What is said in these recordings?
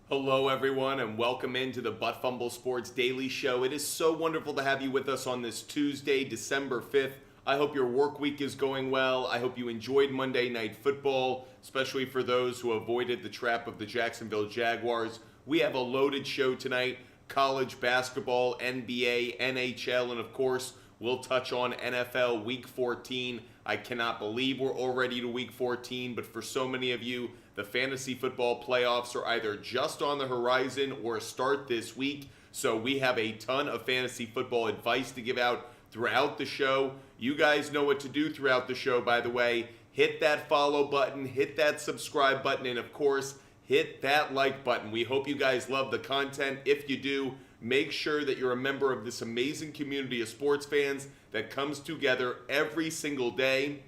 Hello, everyone, and welcome into the Butt Fumble Sports Daily Show. It is so wonderful to have you with us on this Tuesday, December 5th. I hope your work week is going well. I hope you enjoyed Monday Night Football, especially for those who avoided the trap of the Jacksonville Jaguars. We have a loaded show tonight: college basketball, NBA, NHL, and of course, we'll touch on NFL Week 14. I cannot believe we're already to Week 14, but for so many of you, the fantasy football playoffs are either just on the horizon or start this week. So we have a ton of fantasy football advice to give out throughout the show. You guys know what to do throughout the show, by the way. Hit that follow button, hit that subscribe button, and of course, hit that like button. We hope you guys love the content. If you do, make sure that you're a member of this amazing community of sports fans that comes together every single day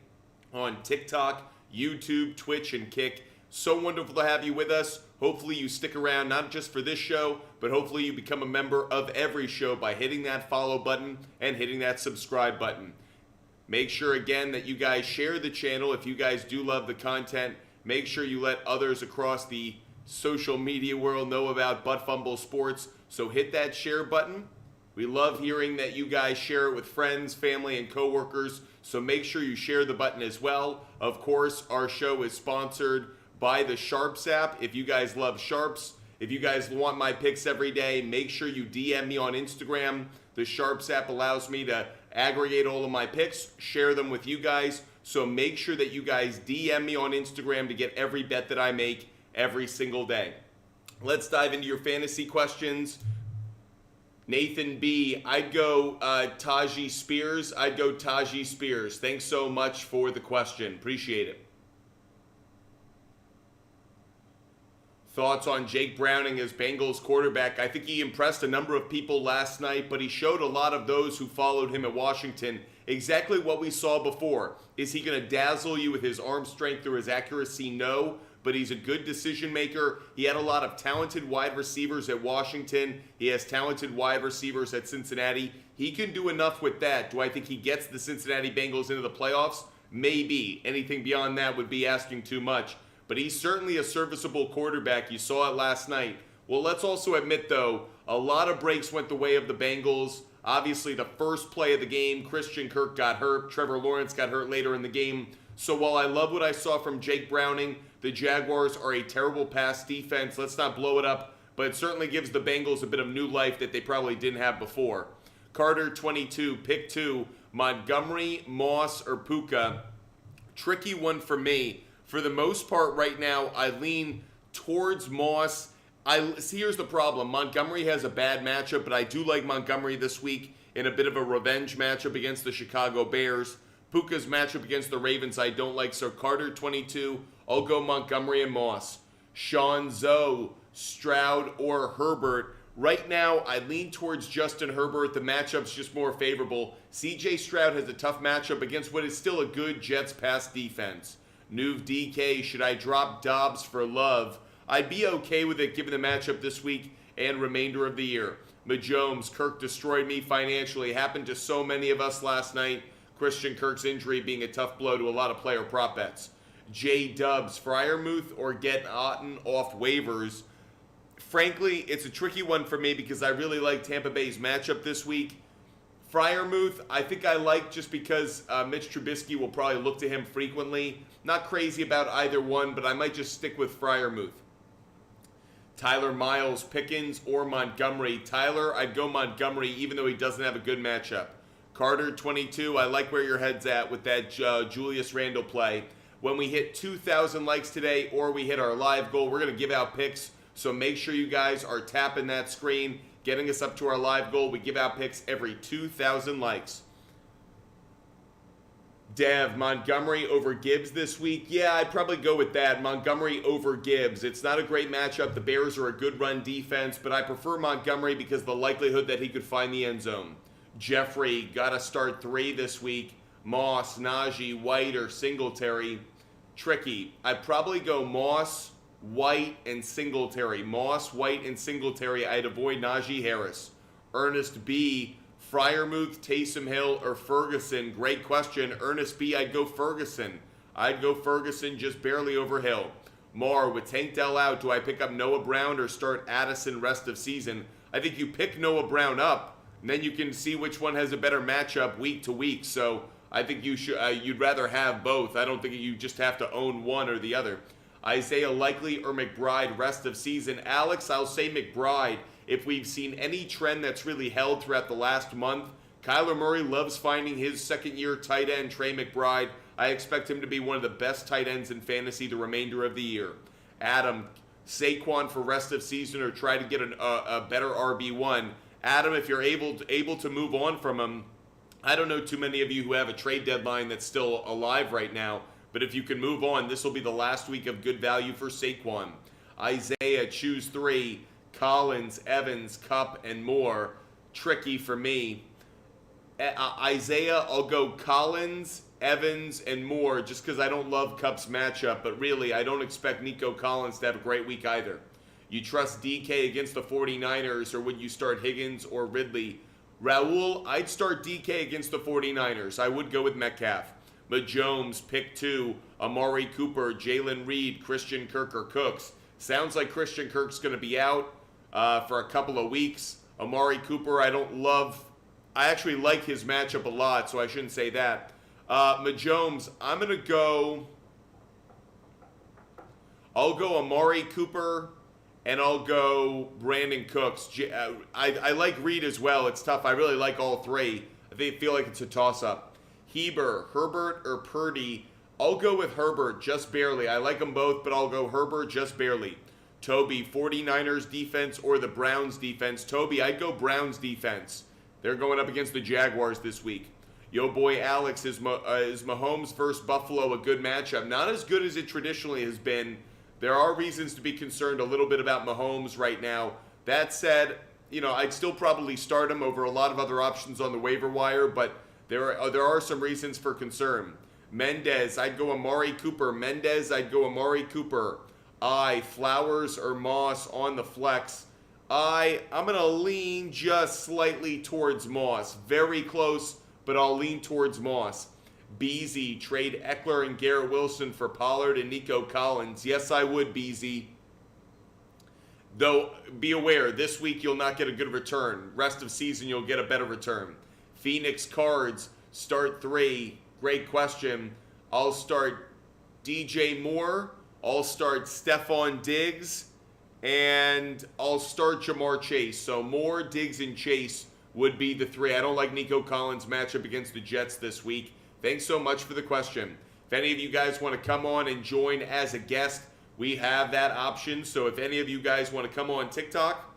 on TikTok, YouTube, Twitch, and Kick. So wonderful to have you with us. Hopefully you stick around, not just for this show, but hopefully you become a member of every show by hitting that follow button and hitting that subscribe button. Make sure again that you guys share the channel. If you guys do love the content, make sure you let others across the social media world know about Butt Fumble Sports. So hit that share button. We love hearing that you guys share it with friends, family, and coworkers. So make sure you share the button as well. Of course, our show is sponsored by the SHARPZ app. If you guys love SHARPZ, if you guys want my picks every day, make sure you DM me on Instagram. The SHARPZ app allows me to aggregate all of my picks, share them with you guys. So make sure that you guys DM me on Instagram to get every bet that I make every single day. Let's dive into your fantasy questions. Nathan B, I'd go Tajee Spears. I'd go Tajee Spears. Thanks so much for the question. Appreciate it. Thoughts on Jake Browning as Bengals quarterback? I think he impressed a number of people last night, but he showed a lot of those who followed him at Washington exactly what we saw before. Is he going to dazzle you with his arm strength or his accuracy? No, but he's a good decision maker. He had a lot of talented wide receivers at Washington. He has talented wide receivers at Cincinnati. He can do enough with that. Do I think he gets the Cincinnati Bengals into the playoffs? Maybe. Anything beyond that would be asking too much. But he's certainly a serviceable quarterback. You saw it last night. Well, let's also admit, though, a lot of breaks went the way of the Bengals. Obviously, the first play of the game, Christian Kirk got hurt. Trevor Lawrence got hurt later in the game. So while I love what I saw from Jake Browning, the Jaguars are a terrible pass defense. Let's not blow it up, but it certainly gives the Bengals a bit of new life that they probably didn't have before. Carter, 22, pick 2, Montgomery, Moss, or Puka. Tricky one for me. For the most part right now, I lean towards Moss. Here's the problem. Montgomery has a bad matchup, but I do like Montgomery this week in a bit of a revenge matchup against the Chicago Bears. Puka's matchup against the Ravens I don't like, so Carter, 22. I'll go Montgomery and Moss. Sean Zoe, Stroud, or Herbert. Right now, I lean towards Justin Herbert. The matchup's just more favorable. CJ Stroud has a tough matchup against what is still a good Jets pass defense. Nuve DK, should I drop Dobbs for Love? I'd be okay with it given the matchup this week and remainder of the year. Majomes, Kirk destroyed me financially. Happened to so many of us last night. Christian Kirk's injury being a tough blow to a lot of player prop bets. J Dubs, Freiermuth or get Otten off waivers? Frankly, it's a tricky one for me because I really like Tampa Bay's matchup this week. Freiermuth, I think I like just because Mitch Trubisky will probably look to him frequently. Not crazy about either one, but I might just stick with Freiermuth. Tyler Miles, Pickens, or Montgomery. Tyler, I'd go Montgomery even though he doesn't have a good matchup. Carter, 22, I like where your head's at with that Julius Randle play. When we hit 2,000 likes today or we hit our live goal, we're going to give out picks. So make sure you guys are tapping that screen, getting us up to our live goal. We give out picks every 2,000 likes. Dev, Montgomery over Gibbs this week. Yeah, I'd probably go with that. Montgomery over Gibbs. It's not a great matchup. The Bears are a good run defense, but I prefer Montgomery because of the likelihood that he could find the end zone. Jeffrey, got to start 3 this week. Moss, Najee, White, or Singletary. Tricky. I'd probably go Moss, White, and Singletary. Moss, White, and Singletary. I'd avoid Najee Harris. Ernest B, Freiermuth, Taysom Hill, or Ferguson? Great question. Ernest B, I'd go Ferguson. I'd go Ferguson just barely over Hill. Mar, with Tank Dell out, do I pick up Noah Brown or start Addison rest of season? I think you pick Noah Brown up, and then you can see which one has a better matchup week to week. So I think you should you'd rather have both. I don't think you just have to own one or the other. Isaiah Likely or McBride rest of season. Alex, I'll say McBride. If we've seen any trend that's really held throughout the last month, Kyler Murray loves finding his second-year tight end, Trey McBride. I expect him to be one of the best tight ends in fantasy the remainder of the year. Adam, Saquon for rest of season or try to get a better RB1. Adam, if you're able to move on from him, I don't know too many of you who have a trade deadline that's still alive right now, but if you can move on, this will be the last week of good value for Saquon. Isaiah, choose 3. Collins, Evans, Kupp, and Moore. Tricky for me. Isaiah, I'll go Collins, Evans, and Moore just because I don't love Kupp's matchup, but really, I don't expect Nico Collins to have a great week either. You trust DK against the 49ers, or would you start Higgins or Ridley? Raul, I'd start DK against the 49ers. I would go with Metcalf. Mahomes, pick 2. Amari Cooper, Jalen Reed, Christian Kirk, or Cooks. Sounds like Christian Kirk's going to be out for a couple of weeks. Amari Cooper, I actually like his matchup a lot, so I shouldn't say that. Mahomes, I'll go Amari Cooper, and I'll go Brandon Cooks. I like Reed as well. It's tough. I really like all 3. I feel like it's a toss-up. Heber, Herbert, or Purdy. I'll go with Herbert just barely. I like them both, but I'll go Herbert just barely. Toby, 49ers defense or the Browns defense? Toby, I'd go Browns defense. They're going up against the Jaguars this week. Yo boy Alex, is Mahomes versus Buffalo a good matchup? Not as good as it traditionally has been. There are reasons to be concerned a little bit about Mahomes right now. That said, I'd still probably start him over a lot of other options on the waiver wire, but there are some reasons for concern. Mendez, I'd go Amari Cooper. Mendez, I'd go Amari Cooper. Flowers or Moss on the flex. I'm going to lean just slightly towards Moss. Very close, but I'll lean towards Moss. Beezy, trade Eckler and Garrett Wilson for Pollard and Nico Collins. Yes, I would, Beezy. Though, be aware, this week you'll not get a good return. Rest of season, you'll get a better return. Phoenix Cards, start 3. Great question. I'll start DJ Moore. I'll start Stephon Diggs. And I'll start Jamar Chase. So Moore, Diggs, and Chase would be the 3. I don't like Nico Collins' matchup against the Jets this week. Thanks so much for the question. If any of you guys want to come on and join as a guest, we have that option. So if any of you guys want to come on TikTok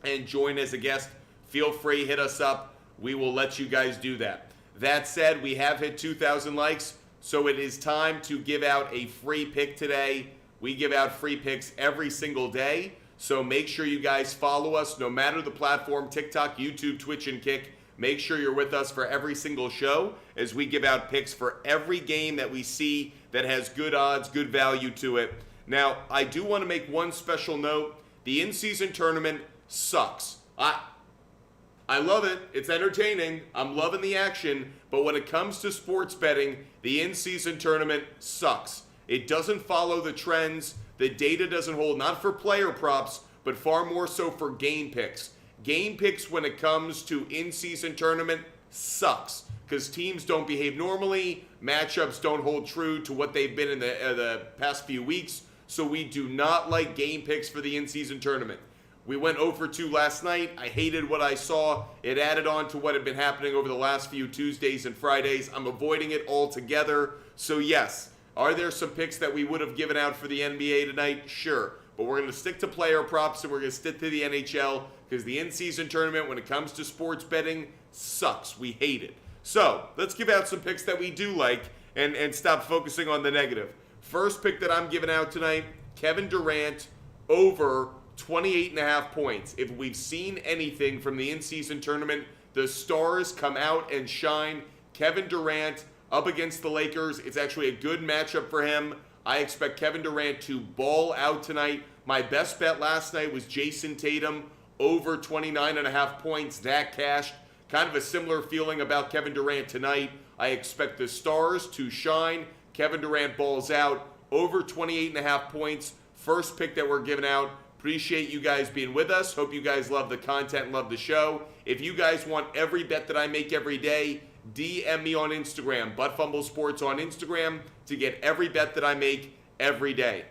and join as a guest, feel free, hit us up. We will let you guys do that. That said, we have hit 2,000 likes, so it is time to give out a free pick today. We give out free picks every single day, so make sure you guys follow us no matter the platform, TikTok, YouTube, Twitch, and Kick. Make sure you're with us for every single show as we give out picks for every game that we see that has good odds, good value to it. Now, I do want to make one special note. The in-season tournament sucks. I love it. It's entertaining. I'm loving the action. But when it comes to sports betting, the in-season tournament sucks. It doesn't follow the trends. The data doesn't hold, not for player props, but far more so for game picks. Game picks when it comes to in-season tournament sucks because teams don't behave normally. Matchups don't hold true to what they've been in the past few weeks. So we do not like game picks for the in-season tournament. We went 0 for 2 last night. I hated what I saw. It added on to what had been happening over the last few Tuesdays and Fridays. I'm avoiding it altogether. So yes, are there some picks that we would have given out for the NBA tonight? Sure. But we're going to stick to player props and we're going to stick to the NHL because the in-season tournament, when it comes to sports betting, sucks. We hate it. So let's give out some picks that we do like and stop focusing on the negative. First pick that I'm giving out tonight, Kevin Durant over 28.5 points. If we've seen anything from the in-season tournament, the stars come out and shine. Kevin Durant up against the Lakers. It's actually a good matchup for him. I expect Kevin Durant to ball out tonight. My best bet last night was Jason Tatum over 29.5 points. That cashed. Kind of a similar feeling about Kevin Durant tonight. I expect the stars to shine. Kevin Durant balls out over 28.5 points. First pick that we're giving out. Appreciate you guys being with us. Hope you guys love the content and love the show. If you guys want every bet that I make every day, DM me on Instagram, Butt Sports on Instagram, to get every bet that I make every day.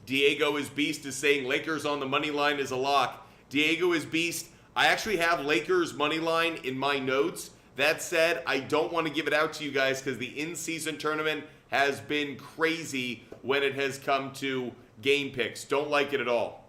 Diego is Beast is saying Lakers on the money line is a lock. Diego is Beast. I actually have Lakers money line in my notes. That said, I don't want to give it out to you guys because the in-season tournament has been crazy when it has come to game picks. Don't like it at all.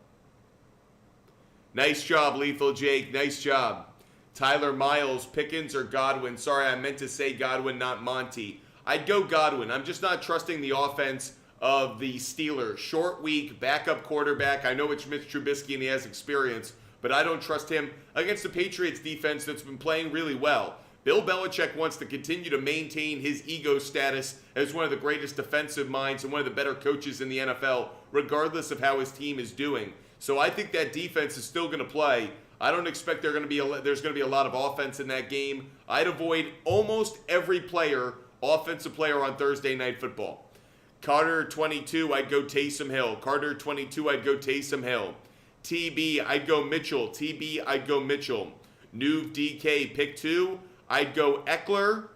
Nice job, Lethal Jake. Nice job. Tyler Miles, Pickens or Godwin? Sorry, I meant to say Godwin, not Monty. I'd go Godwin. I'm just not trusting the offense of the Steelers. Short week, backup quarterback. I know it's Mitch Trubisky and he has experience, but I don't trust him against the Patriots defense that's been playing really well. Bill Belichick wants to continue to maintain his ego status as one of the greatest defensive minds and one of the better coaches in the NFL, regardless of how his team is doing. So I think that defense is still going to play. I don't expect there's going to be a lot of offense in that game. I'd avoid almost every offensive player on Thursday Night Football. Carter 22, I'd go Taysom Hill. Carter 22, I'd go Taysom Hill. TB, I'd go Mitchell. TB, I'd go Mitchell. Noob DK, pick 2, I'd go Eckler.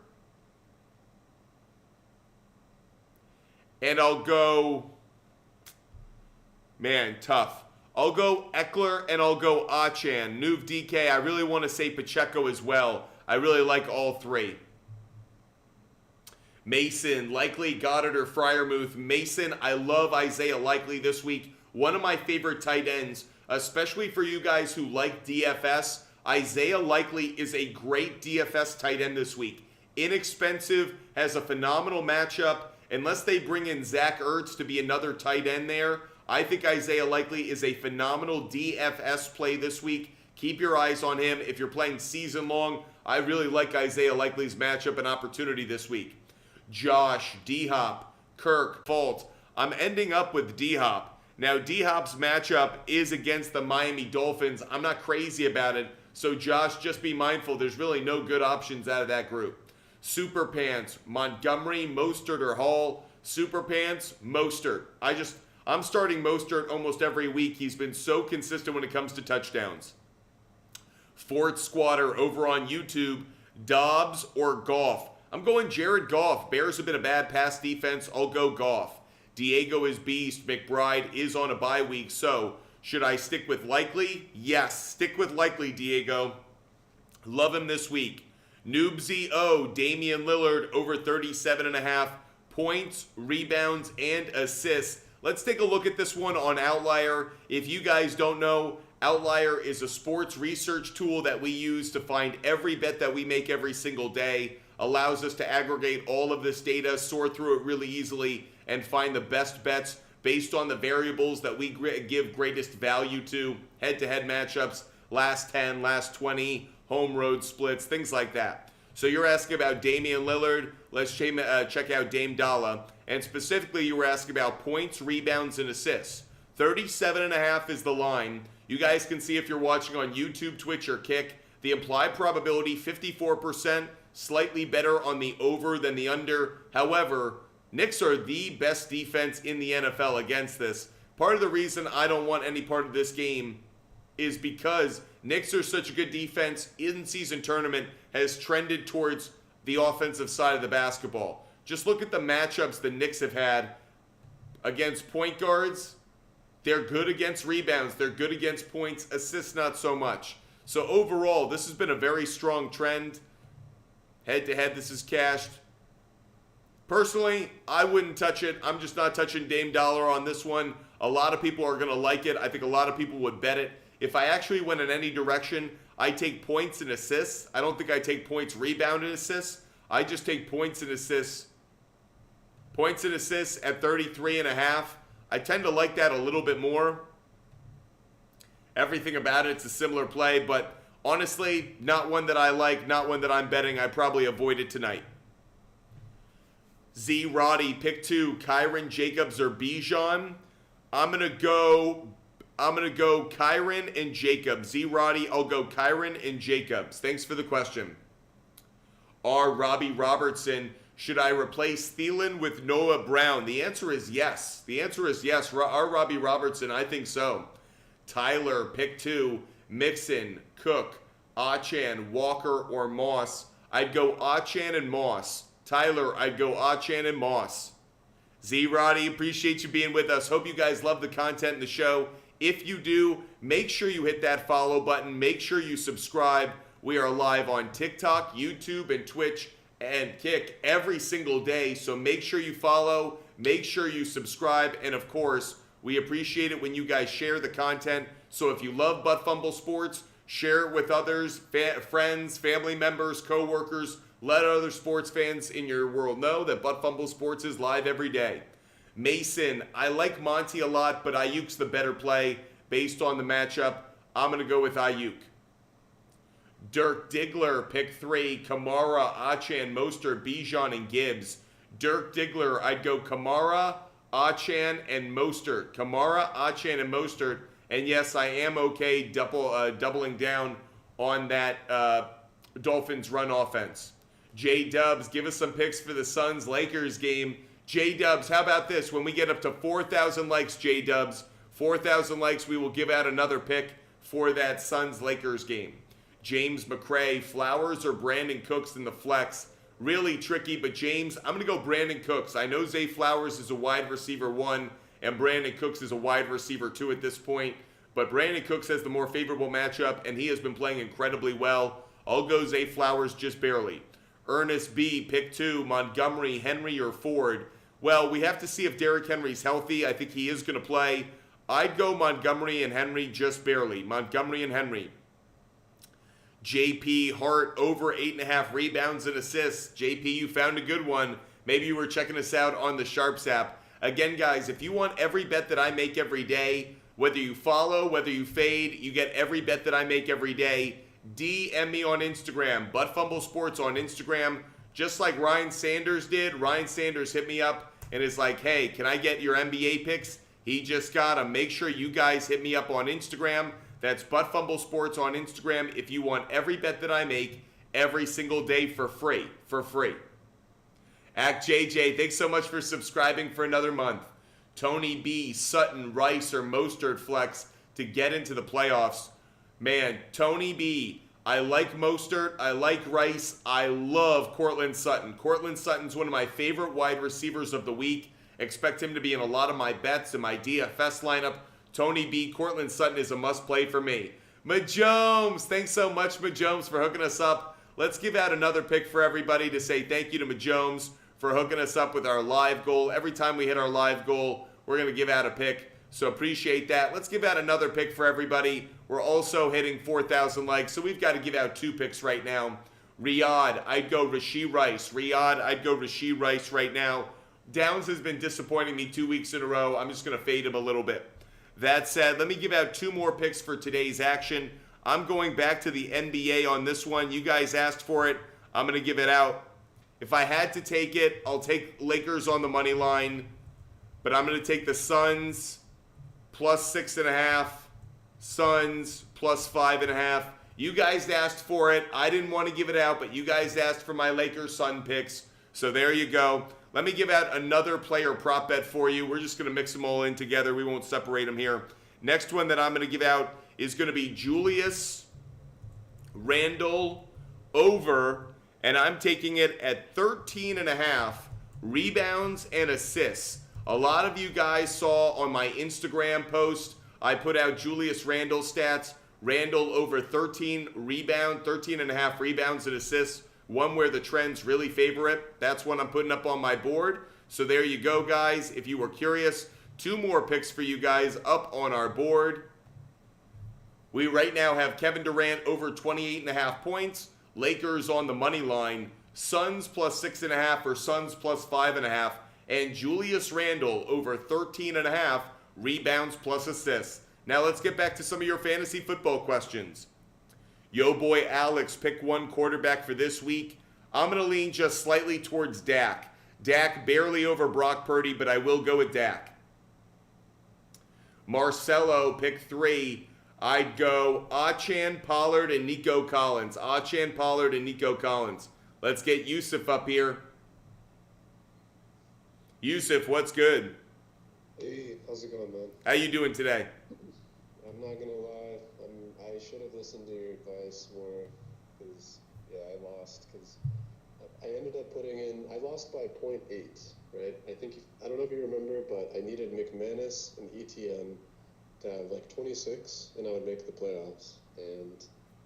And I'll go, man, tough. I'll go Eckler and I'll go Achan. Noob DK, I really want to say Pacheco as well. I really like all three. Mason, Likely, Goddard, or Freiermuth. Mason, I love Isaiah Likely this week. One of my favorite tight ends, especially for you guys who like DFS. Isaiah Likely is a great DFS tight end this week. Inexpensive, has a phenomenal matchup. Unless they bring in Zach Ertz to be another tight end there, I think Isaiah Likely is a phenomenal DFS play this week. Keep your eyes on him. If you're playing season long, I really like Isaiah Likely's matchup and opportunity this week. Josh, D-Hop, Kirk, Fault. I'm ending up with D-Hop. Now, D-Hop's matchup is against the Miami Dolphins. I'm not crazy about it. So, Josh, just be mindful. There's really no good options out of that group. Super Pants, Montgomery, Mostert, or Hall. Super Pants, Mostert. I'm starting Mostert almost every week. He's been so consistent when it comes to touchdowns. Fort Squatter over on YouTube, Dobbs or Goff. I'm going Jared Goff. Bears have been a bad pass defense. I'll go Goff. Diego is Beast. McBride is on a bye week. So, should I stick with Likely? Yes, stick with Likely, Diego. Love him this week. Noobsy O, Damian Lillard over 37.5 points, rebounds, and assists. Let's take a look at this one on Outlier. If you guys don't know, Outlier is a sports research tool that we use to find every bet that we make every single day. Allows us to aggregate all of this data, sort through it really easily, and find the best bets based on the variables that we give greatest value to. Head-to-head matchups, last 10, last 20, home road splits, things like that. So you're asking about Damian Lillard. Let's check out Dame Dalla. And specifically, you were asking about points, rebounds, and assists. 37.5 is the line. You guys can see if you're watching on YouTube, Twitch, or Kick. The implied probability, 54%, slightly better on the over than the under. However, Knicks are the best defense in the NFL against this. Part of the reason I don't want any part of this game is because Knicks are such a good defense. In-season tournament has trended towards the offensive side of the basketball. Just look at the matchups the Knicks have had against point guards. They're good against rebounds. They're good against points. Assists, not so much. So overall, this has been a very strong trend. Head-to-head, this is cashed. Personally, I wouldn't touch it. I'm just not touching Dame Dollar on this one. A lot of people are going to like it. I think a lot of people would bet it. If I actually went in any direction, I take points and assists. I don't think I take points, rebound, and assists. I just take points and assists. Points and assists at 33.5. I tend to like that a little bit more. Everything about it's a similar play, but honestly, not one that I like, not one that I'm betting. I probably avoid it tonight. Z Roddy, pick 2, Kyron, Jacobs, or Bijan. I'm gonna go Kyron and Jacobs. Z Roddy, I'll go Kyron and Jacobs. Thanks for the question. R. Robbie Robertson, Should I replace Thielen with Noah Brown? The answer is yes. The answer is yes. Our Robbie Robertson, I think so. Tyler, pick 2. Mixon, Cook, Achan, Walker, or Moss. I'd go Achan and Moss. Tyler, I'd go Achan and Moss. Z-Roddy, appreciate you being with us. Hope you guys love the content in the show. If you do, make sure you hit that follow button. Make sure you subscribe. We are live on TikTok, YouTube, and Twitch, and Kick every single day. So make sure you follow. Make sure you subscribe. And of course, we appreciate it when you guys share the content. So if you love Butt Fumble Sports, share it with others, friends, family members, co-workers. Let other sports fans in your world know that Butt Fumble Sports is live every day. Mason, I like Monty a lot, but Ayuk's the better play based on the matchup. I'm going to go with Ayuk. Dirk Diggler, pick 3. Kamara, Achan, Mostert, Bijan, and Gibbs. Dirk Diggler, I'd go Kamara, Achan, and Mostert. Kamara, Achan, and Mostert. And yes, I am okay doubling down on that Dolphins run offense. J-Dubs, give us some picks for the Suns-Lakers game. J-Dubs, how about this? When we get up to 4,000 likes, J-Dubs, 4,000 likes, we will give out another pick for that Suns-Lakers game. James McCray, Flowers or Brandon Cooks in the flex. Really tricky, but James, I'm going to go Brandon Cooks. I know Zay Flowers is a wide receiver 1, and Brandon Cooks is a wide receiver 2 at this point. But Brandon Cooks has the more favorable matchup, and he has been playing incredibly well. I'll go Zay Flowers just barely. Ernest B, pick 2, Montgomery, Henry, or Ford. Well, we have to see if Derrick Henry's healthy. I think he is going to play. I'd go Montgomery and Henry just barely. Montgomery and Henry. JP Hart, over 8.5 rebounds and assists. JP, you found a good one. Maybe you were checking us out on the SHARPZ app. Again, guys, if you want every bet that I make every day, whether you follow, whether you fade, you get every bet that I make every day. DM me on Instagram, Butt Fumble Sports on Instagram, just like Ryan Sanders did. Ryan Sanders hit me up and is like, hey, can I get your NBA picks? He just got them. Make sure you guys hit me up on Instagram. That's Butt Fumble Sports on Instagram if you want every bet that I make every single day for free. Act JJ, thanks so much for subscribing for another month. Tony B, Sutton, Rice, or Mostert flex to get into the playoffs. Man, Tony B, I like Mostert, I like Rice, I love Cortland Sutton. Cortland Sutton's one of my favorite wide receivers of the week. Expect him to be in a lot of my bets in my DFS lineup. Tony B, Cortland Sutton is a must-play for me. Majomes, thanks so much, Majomes, for hooking us up. Let's give out another pick for everybody to say thank you to Majomes for hooking us up with our live goal. Every time we hit our live goal, we're going to give out a pick. So appreciate that. Let's give out another pick for everybody. We're also hitting 4,000 likes, so we've got to give out 2 picks right now. Riyadh, I'd go Rashee Rice. Riyadh, I'd go Rashee Rice right now. Downs has been disappointing me 2 weeks in a row. I'm just going to fade him a little bit. That said, let me give out 2 more picks for today's action. I'm going back to the NBA on this one. You guys asked for it. I'm going to give it out. If I had to take it, I'll take Lakers on the money line. But I'm going to take the Suns plus 6.5. Suns plus 5.5. You guys asked for it. I didn't want to give it out, but you guys asked for my Lakers Sun picks. So there you go. Let me give out another player prop bet for you. We're just going to mix them all in together. We won't separate them here. Next one that I'm going to give out is going to be Julius Randle over, and I'm taking it at 13.5 rebounds and assists. A lot of you guys saw on my Instagram post, I put out Julius Randle stats. Randle over 13.5 rebounds and assists. One where the trends really favor it. That's one I'm putting up on my board. So there you go, guys. If you were curious, 2 more picks for you guys up on our board. We right now have Kevin Durant over 28.5 points. Lakers on the money line. Suns plus 6.5 or Suns plus 5.5. And Julius Randle over 13.5 rebounds plus assists. Now let's get back to some of your fantasy football questions. Yo boy Alex, pick 1 quarterback for this week. I'm going to lean just slightly towards Dak. Dak barely over Brock Purdy, but I will go with Dak. Marcelo, pick 3. I'd go Achan, Pollard, and Nico Collins. Achan, Pollard, and Nico Collins. Let's get Yusuf up here. Yusuf, what's good? Hey, how's it going, man? How you doing today? I'm not gonna lie, I should have listened to your advice more, because, yeah, I lost, because I ended up I lost by point 0.8, right? I don't know if you remember, but I needed McManus and ETN to have like 26, and I would make the playoffs. And,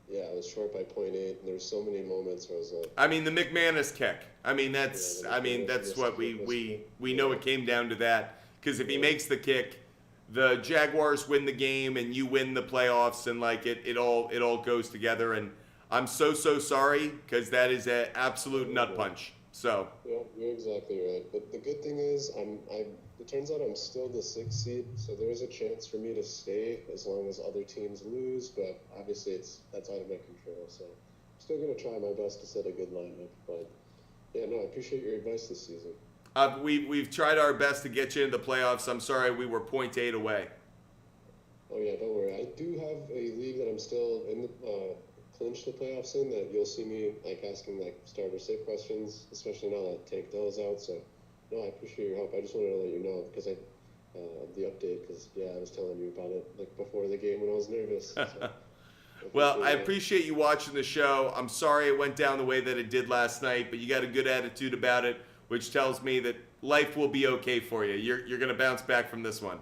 yeah, I was short by point 0.8, and there were so many moments where I was like, I mean, the McManus kick. yeah, the McManus That's what missed kick was, we know yeah, it came down to that. Because if he yeah, makes the kick, the Jaguars win the game and you win the playoffs, and like it all goes together. And I'm so sorry because that is an absolute yeah, nut yeah. punch. So Yeah, you're exactly right. But the good thing is, it turns out I'm still the sixth seed, so there is a chance for me to stay as long as other teams lose. But obviously, that's out of my control. So I'm still gonna try my best to set a good lineup. But yeah, no, I appreciate your advice this season. we've tried our best to get you into the playoffs. I'm sorry we were point 0.8 away. Oh yeah, don't worry. I do have a league that I'm still in the clinch the playoffs in, that you'll see me like asking like starter sit questions, especially now that Tank Dell's out. So no, I appreciate your help. I just wanted to let you know because of the update, because yeah, I was telling you about it like before the game when I was nervous. So I Well, I appreciate it. appreciate you watching the show. I'm sorry it went down the way that it did last night, but you got a good attitude about it, which tells me that life will be okay for you. You're going to bounce back from this one.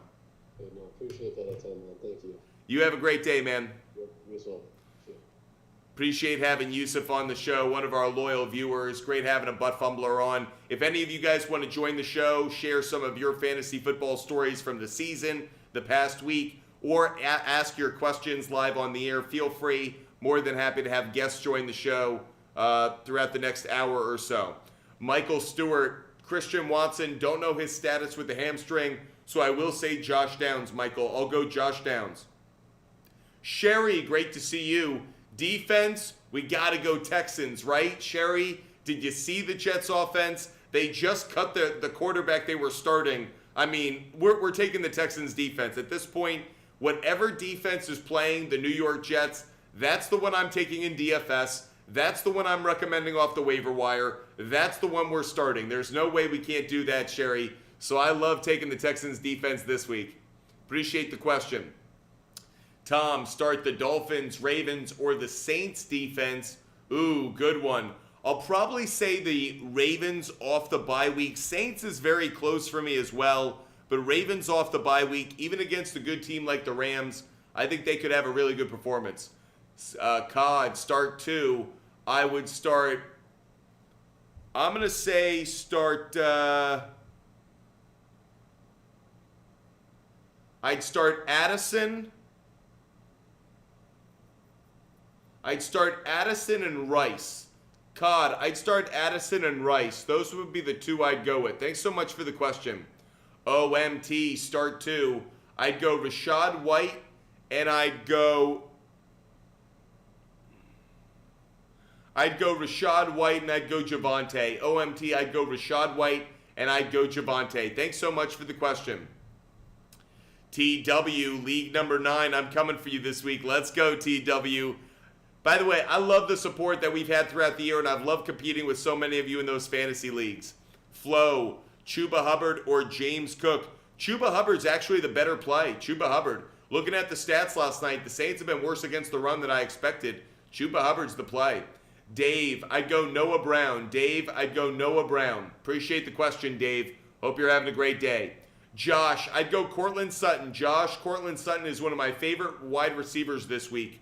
Yeah, no, appreciate that a ton, man. Thank you. You have a great day, man. Yep, you as well. See ya. Appreciate having Yusuf on the show, one of our loyal viewers. Great having a butt fumbler on. If any of you guys want to join the show, share some of your fantasy football stories from the season, the past week, or ask your questions live on the air, feel free. More than happy to have guests join the show throughout the next hour or so. Michael Stewart, Christian Watson, don't know his status with the hamstring, so I will say Josh Downs, Michael. I'll go Josh Downs. Sherry, great to see you. Defense, we got to go Texans, right? Sherry, did you see the Jets offense? They just cut the quarterback they were starting. I mean, we're taking the Texans defense. At this point, whatever defense is playing the New York Jets, that's the one I'm taking in DFS. That's the one I'm recommending off the waiver wire. That's the one we're starting. There's no way we can't do that, Sherry. So I love taking the Texans defense this week. Appreciate the question. Tom, start the Dolphins, Ravens, or the Saints defense. Ooh, good one. I'll probably say the Ravens off the bye week. Saints is very close for me as well, but Ravens off the bye week, even against a good team like the Rams, I think they could have a really good performance. COD, start two. I would start, I'm going to say I'd start Addison. I'd start Addison and Rice. COD, I'd start Addison and Rice. Those would be the two I'd go with. Thanks so much for the question. OMT, start two. I'd go Rashad White, and I'd go Rashad White, and I'd go Javonte. OMT, I'd go Rashad White, and I'd go Javonte. Thanks so much for the question. TW, league number 9. I'm coming for you this week. Let's go, TW. By the way, I love the support that we've had throughout the year, and I've loved competing with so many of you in those fantasy leagues. Flo, Chuba Hubbard, or James Cook. Chuba Hubbard's actually the better play. Chuba Hubbard. Looking at the stats last night, the Saints have been worse against the run than I expected. Chuba Hubbard's the play. Dave, I'd go Noah Brown. Dave, I'd go Noah Brown. Appreciate the question, Dave. Hope you're having a great day. Josh, I'd go Cortland Sutton. Josh, Cortland Sutton is one of my favorite wide receivers this week.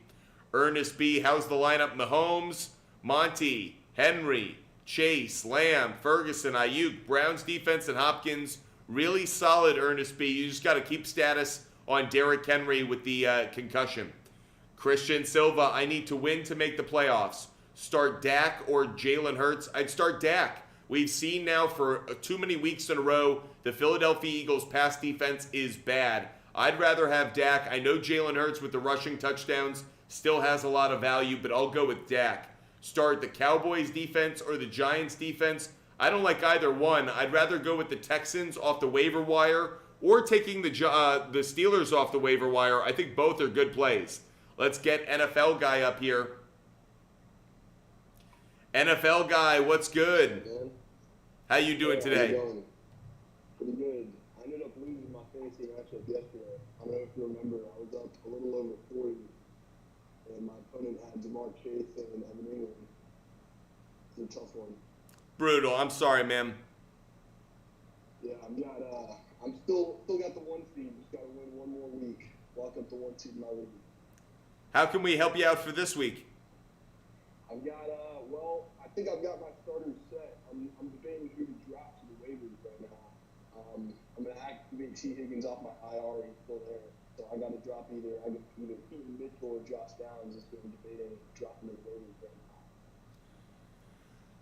Ernest B, how's the lineup? Mahomes, Monty, Henry, Chase, Lamb, Ferguson, Ayuk, Browns defense, and Hopkins. Really solid, Ernest B. You just got to keep status on Derrick Henry with the concussion. Christian Silva, I need to win to make the playoffs. Start Dak or Jalen Hurts? I'd start Dak. We've seen now for too many weeks in a row the Philadelphia Eagles' pass defense is bad. I'd rather have Dak. I know Jalen Hurts with the rushing touchdowns still has a lot of value, but I'll go with Dak. Start the Cowboys defense or the Giants defense. I don't like either one. I'd rather go with the Texans off the waiver wire or taking the Steelers off the waiver wire. I think both are good plays. Let's get NFL guy up here. NFL guy, what's good? Man. How you doing How you today? going? if you remember, I was up a little over 40, and my opponent had Jamar Chase and Evan Ingram. It's a tough one. Brutal. I'm sorry, man. Yeah, I'm still got the 1 seed. Just got to win one more week. Lock up the 1 seed in my league. How can we help you out for this week? I've got, I think I've got my starters set. I'm debating who to drop to the waivers right now. I'm going to activate T. Higgins off my IR. He's still there. So I got to drop either Keaton Mitchell or Josh Downs. Just been debating dropping the waivers right now.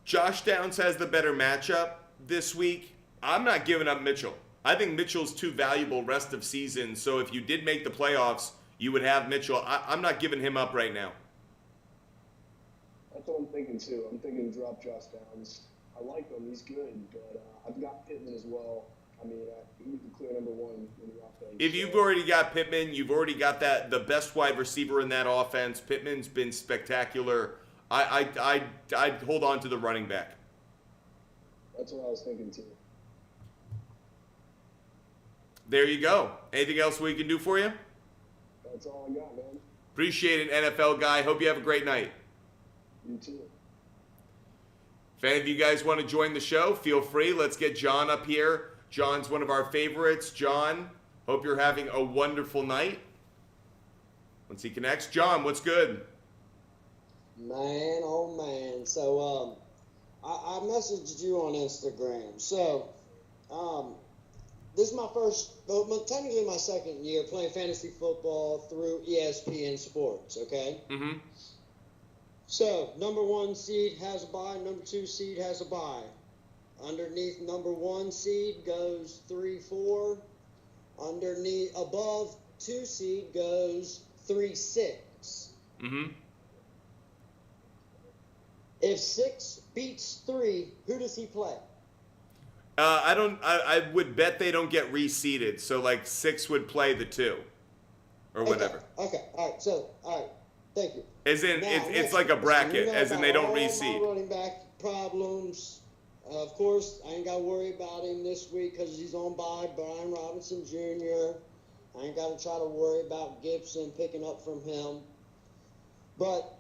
Josh Downs has the better matchup this week. I'm not giving up Mitchell. I think Mitchell's too valuable rest of season. So if you did make the playoffs, you would have Mitchell. I'm not giving him up right now. That's what I'm thinking too. I'm thinking drop Josh Downs. I like him. He's good. But I've got Pittman as well. I mean, he's the clear number 1 in the offense. If you've already got Pittman, you've already got the best wide receiver in that offense. Pittman's been spectacular. I'd hold on to the running back. That's what I was thinking too. There you go. Anything else we can do for you? That's all I got, man. Appreciate it, NFL guy. Hope you have a great night. You too. If any of you guys want to join the show, feel free. Let's get John up here. John's one of our favorites. John, hope you're having a wonderful night. Once he connects. John, what's good? Man, oh man. So, I messaged you on Instagram. So, this is my technically my second year playing fantasy football through ESPN Sports, okay? Mm-hmm. So, number 1 seed has a bye, number 2 seed has a bye. Underneath number 1 seed goes 3-4. Above 2 seed goes 3-6. Mm-hmm. If 6 beats 3, who does he play? I would bet they don't get reseeded. So like 6 would play the 2 or whatever. Okay. All right. Thank you. As in, Now, it's like a bracket, as in they don't reseed. My running back problems. Of course, I ain't got to worry about him this week because he's on bye. Brian Robinson Jr. I ain't got to try to worry about Gibson picking up from him. But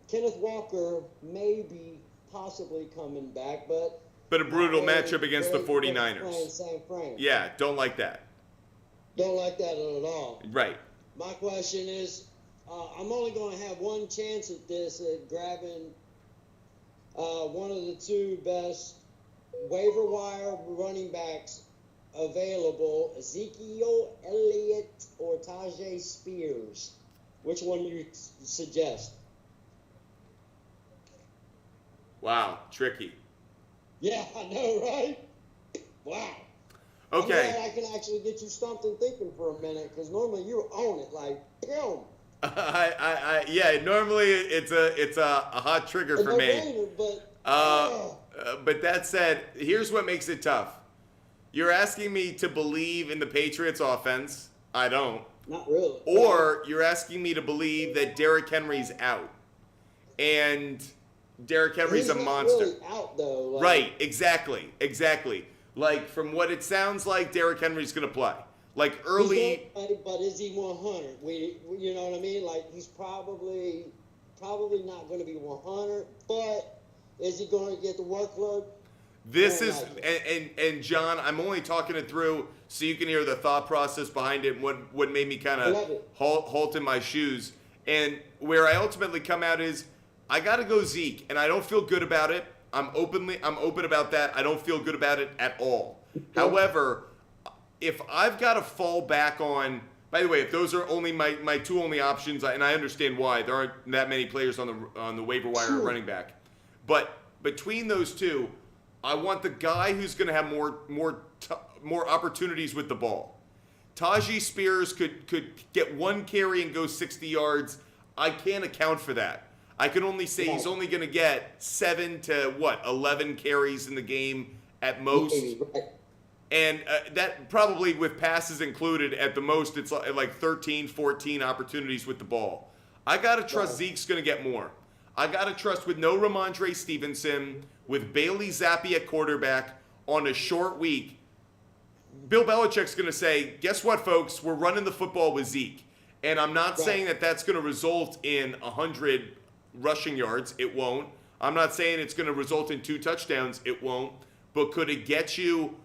Kenneth Walker may be possibly coming back, but a brutal matchup against the 49ers. Playing San Fran. Yeah, don't like that. Don't like that at all. Right. My question is, I'm only going to have one chance at this, at grabbing one of the 2 best waiver wire running backs available, Ezekiel Elliott or Tajay Spears. Which one do you suggest? Wow, tricky. Yeah, I know, right? Wow. Okay. I'm glad I can actually get you stumped and thinking for a minute, because normally you're on it, like, boom. Yeah. Normally it's a hot trigger for me. But that said, here's what makes it tough. You're asking me to believe in the Patriots offense. I don't. Not really. Or you're asking me to believe that Derrick Henry's out, and Derrick Henry's He's a monster. Really out though. Like, Right. Exactly. Like from what it sounds like, Derrick Henry's gonna play. Like early. But is he 100? You know what I mean? Like he's probably not going to be 100. But is he going to get the workload? This is and John, I'm only talking it through so you can hear the thought process behind it. What made me kind of halt in my shoes, and where I ultimately come out is I got to go Zeke, and I don't feel good about it. I'm open about that. I don't feel good about it at all. However, if I've got to fall back on, by the way, if those are only my 2 only options, and I understand why there aren't that many players on the waiver wire running back, but between those 2, I want the guy who's going to have more opportunities with the ball. Tajay Spears could get 1 carry and go 60 yards. I can't account for that. I can only say he's only going to get 7 to 11 carries in the game at most. And that probably with passes included, at the most, it's like 13, 14 opportunities with the ball. I got to trust Zeke's going to get more. I got to trust with no Ramondre Stevenson, with Bailey Zappi at quarterback on a short week. Bill Belichick's going to say, guess what, folks? We're running the football with Zeke. And I'm not saying that that's going to result in 100 rushing yards. It won't. I'm not saying it's going to result in 2 touchdowns. It won't. But could it get you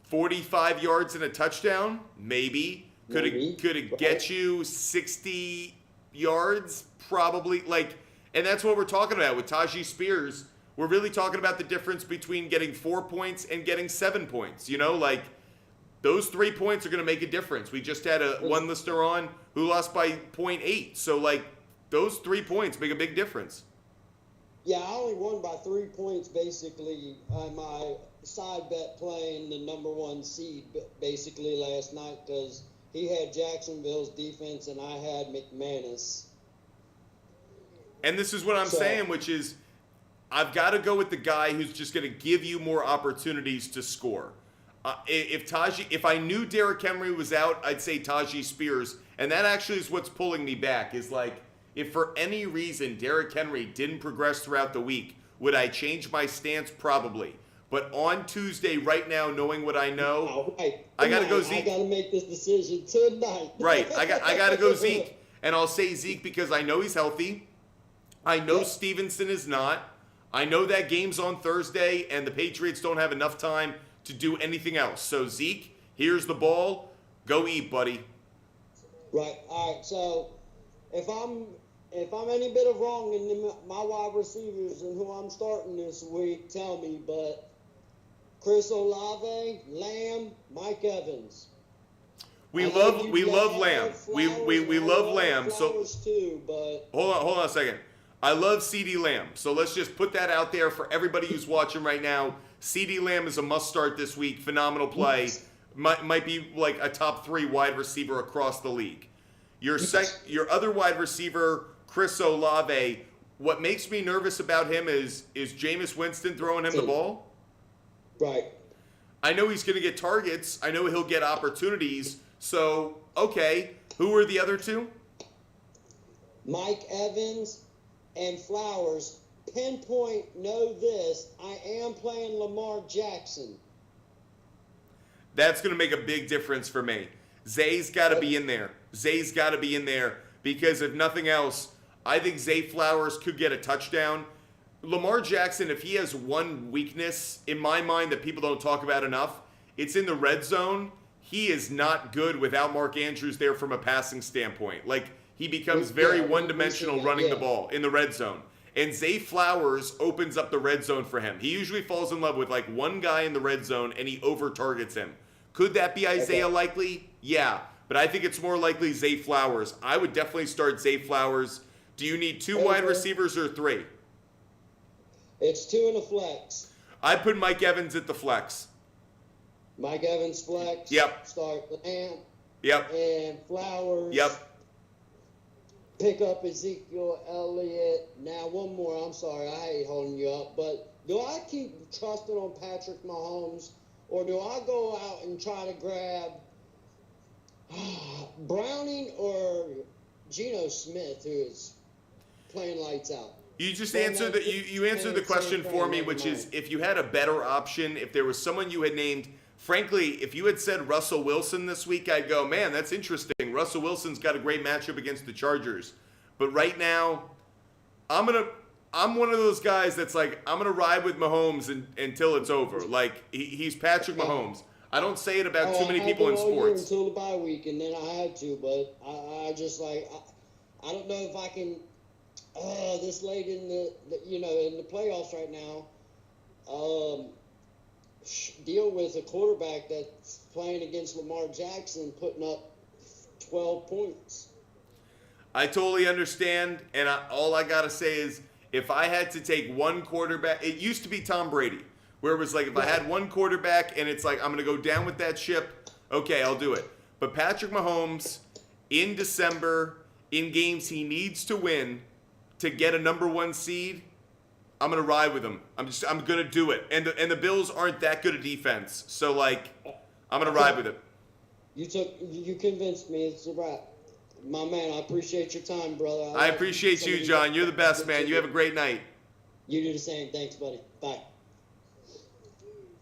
45 yards and a touchdown? Maybe. Could it get you 60 yards? Probably. And that's what we're talking about with Tajee Spears. We're really talking about the difference between getting 4 points and getting 7 points. Those 3 points are going to make a difference. We just had one listener on who lost by 0.8. So, those 3 points make a big difference. Yeah, I only won by 3 points, basically, on my side bet playing the number 1 seed, basically, last night, because he had Jacksonville's defense and I had McManus. And this is what I'm saying, which is I've got to go with the guy who's just going to give you more opportunities to score. If I knew Derrick Henry was out, I'd say Tajee Spears, and that actually is what's pulling me back. Is if for any reason Derrick Henry didn't progress throughout the week, would I change my stance? Probably. But on Tuesday, right now, knowing what I know, I got to go Zeke. I got to make this decision tonight. Right. I got to go Zeke, and I'll say Zeke because I know he's healthy. I know Stevenson is not. I know that game's on Thursday, and the Patriots don't have enough time to do anything else. So, Zeke, here's the ball. Go eat, buddy. Right. All right. So, if I'm any bit of wrong in my wide receivers and who I'm starting this week, tell me. But Chris Olave, Lamb, Mike Evans. We love Lamb. We love Lamb. So too, but hold on a second. I love CeeDee Lamb. So let's just put that out there for everybody who's watching right now. CeeDee Lamb is a must start this week. Phenomenal play. Might be like a top 3 wide receiver across the league. Your other wide receiver, Chris Olave. What makes me nervous about him is Jameis Winston throwing him the ball. Right. I know he's going to get targets. I know he'll get opportunities. So, okay. Who are the other 2? Mike Evans and Flowers. Pinpoint, know this. I am playing Lamar Jackson. That's going to make a big difference for me. Zay's got to be in there. Zay's got to be in there because if nothing else, I think Zay Flowers could get a touchdown. Lamar Jackson, if he has one weakness in my mind that people don't talk about enough, it's in the red zone. He is not good without Mark Andrews there from a passing standpoint. He becomes very one-dimensional running the ball in the red zone. And Zay Flowers opens up the red zone for him. He usually falls in love with one guy in the red zone and he over-targets him. Could that be Isaiah likely? Yeah. But I think it's more likely Zay Flowers. I would definitely start Zay Flowers. Do you need 2 wide receivers or 3? It's 2 in a flex. I put Mike Evans at the flex. Mike Evans flex. Yep. Start Lamb. Yep. And Flowers. Yep. Pick up Ezekiel Elliott. Now, one more. I'm sorry. I hate holding you up. But do I keep trusting on Patrick Mahomes, or do I go out and try to grab Browning or Geno Smith, who is playing lights out? You just answered you answered the question for me, which is if you had a better option, if there was someone you had named. Frankly, if you had said Russell Wilson this week, I'd go, man, that's interesting. Russell Wilson's got a great matchup against the Chargers. But right now, I'm one of those guys that's I'm gonna ride with Mahomes until it's over. He's Patrick Mahomes. I don't say it about too many people in sports. Until the bye week, and then I had to, but I just I don't know if I can. This late in in the playoffs right now, deal with a quarterback that's playing against Lamar Jackson, putting up 12 points. I totally understand, and all I gotta say is, if I had to take one quarterback, it used to be Tom Brady, where it was if I had one quarterback and it's I'm gonna go down with that ship, okay, I'll do it. But Patrick Mahomes, in December, in games he needs to win to get a number 1 seed, I'm gonna ride with him. I'm gonna do it. And the Bills aren't that good a defense, so I'm gonna ride with it. You convinced me. It's a wrap. My man, I appreciate your time, brother. I appreciate you, John. You're the best, man. You have a great night. You do the same. Thanks, buddy. Bye.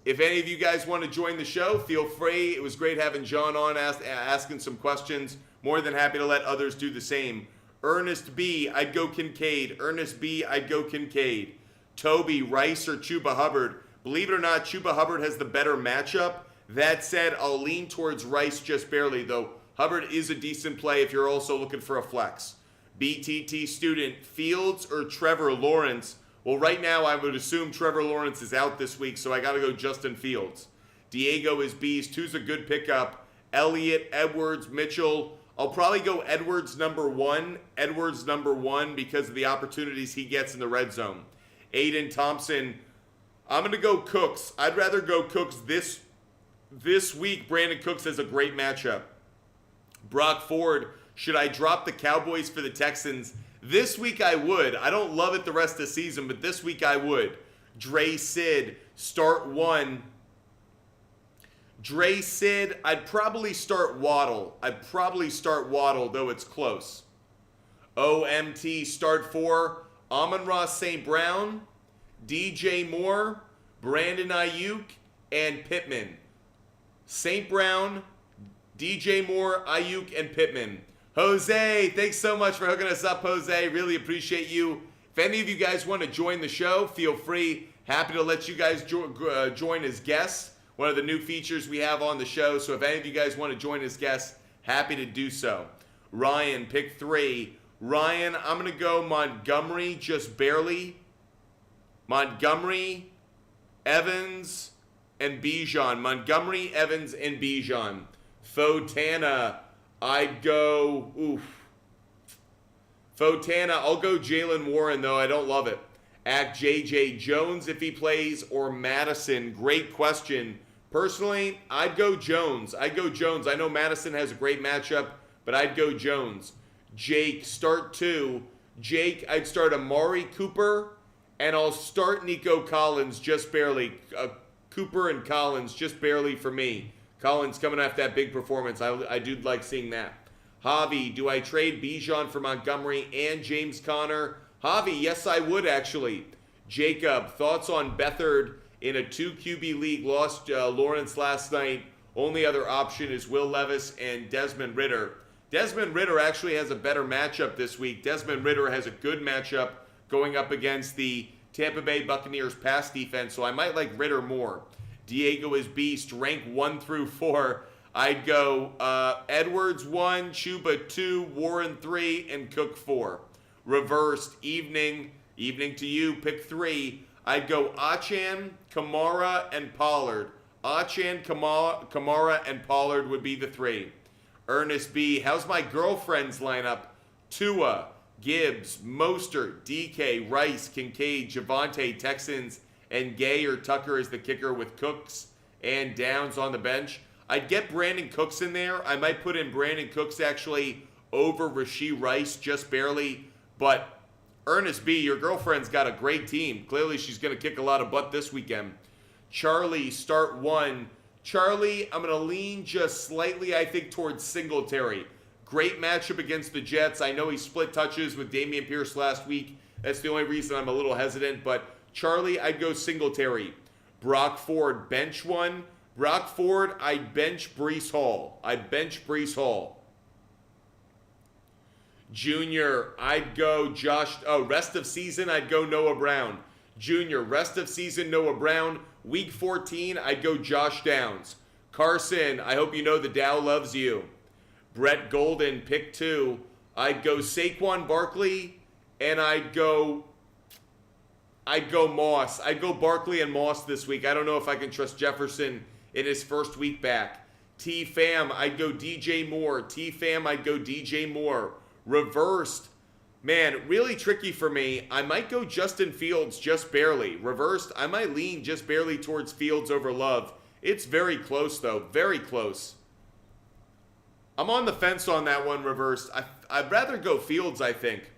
If any of you guys want to join the show, feel free. It was great having John on, asking some questions. More than happy to let others do the same. Ernest B, I'd go Kincaid. Ernest B, I'd go Kincaid. Toby, Rice or Chuba Hubbard. Believe it or not, Chuba Hubbard has the better matchup. That said, I'll lean towards Rice just barely, though Hubbard is a decent play if you're also looking for a flex. BTT student, Fields or Trevor Lawrence? Well, right now I would assume Trevor Lawrence is out this week, so I got to go Justin Fields. Diego is Beast. Who's a good pickup? Elliott, Edwards, Mitchell. I'll probably go Edwards number one. Edwards number one because of the opportunities he gets in the red zone. Aiden Thompson. I'm going to go Cooks. I'd rather go Cooks this week. Brandon Cooks has a great matchup. Brock Ford. Should I drop the Cowboys for the Texans? This week I would. I don't love it the rest of the season, but this week I would. Dre Sid, start one. Dre Sid, I'd probably start Waddle. Though it's close. OMT, start four. Amon-Ra St. Brown, DJ Moore, Brandon Ayuk, and Pittman. St. Brown, DJ Moore, Ayuk, and Pittman. Jose, thanks so much for hooking us up, Jose. Really appreciate you. If any of you guys want to join the show, feel free. Happy to let you guys join as guests. One of the new features we have on the show. So if any of you guys want to join as guests, happy to do so. Ryan, pick three. Ryan, I'm going to go Montgomery just barely. Montgomery, Evans, and Bijan. Montgomery, Evans, and Bijan. Fotana, I'd go, Fotana, I'll go Jalen Warren, though. I don't love it. Act JJ Jones if he plays, or Madison. Great question. Personally, I'd go Jones. I know Madison has a great matchup, but I'd go Jones. Jake, start two. Jake, I'd start Amari Cooper, and I'll start Nico Collins just barely. Cooper and Collins just barely for me. Collins coming off that big performance. I do like seeing that. Javi, do I trade Bijan for Montgomery and James Conner? Javi, yes, I would actually. Jacob, thoughts on Beathard in a 2 QB league? Lost Lawrence last night. Only other option is Will Levis and Desmond Ridder. Desmond Ridder actually has a better matchup this week. Desmond Ridder has a good matchup going up against the Tampa Bay Buccaneers pass defense, so I might like Ridder more. Diego is Beast, rank 1 through 4. I'd go Edwards 1, Chuba 2, Warren 3, and Cook 4. Reversed, evening to you, pick 3. I'd go Achane, Kamara, and Pollard. Achane, Kamara, and Pollard would be the 3. Ernest B, how's my girlfriend's lineup? Tua, Gibbs, Mostert, DK, Rice, Kincaid, Javonte, Texans, and Gay or Tucker is the kicker with Cooks and Downs on the bench. I'd get Brandon Cooks in there. I might put in Brandon Cooks actually over Rashee Rice just barely. But Ernest B, your girlfriend's got a great team. Clearly she's going to kick a lot of butt this weekend. Charlie, start 1. Charlie, I'm going to lean just slightly, I think, towards Singletary. Great matchup against the Jets. I know he split touches with Dameon Pierce last week. That's the only reason I'm a little hesitant. But Charlie, I'd go Singletary. Brock Ford, bench 1. Brock Ford, I'd bench Breece Hall. Junior, I'd go rest of season, I'd go Noah Brown. Junior, rest of season, Noah Brown. Week 14, I'd go Josh Downs. Carson, I hope you know the Dow loves you. Brett Golden, pick 2. I'd go Saquon Barkley, and I'd go Moss. I'd go Barkley and Moss this week. I don't know if I can trust Jefferson in his first week back. T-Fam, I'd go DJ Moore. Reversed, man, really tricky for me. I might go Justin Fields just barely. Reversed, I might lean just barely towards Fields over Love. It's very close, though. Very close. I'm on the fence on that one, reversed. I'd rather go Fields, I think.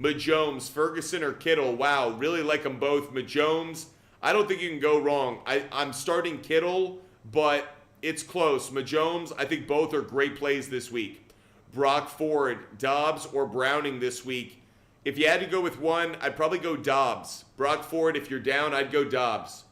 Mahomes, Ferguson, or Kittle. Wow, really like them both. Mahomes, I don't think you can go wrong. I'm starting Kittle, but it's close. Mahomes, I think both are great plays this week. Brock Ford, Dobbs, or Browning this week. If you had to go with one, I'd probably go Dobbs. Brock Ford, if you're down, I'd go Dobbs.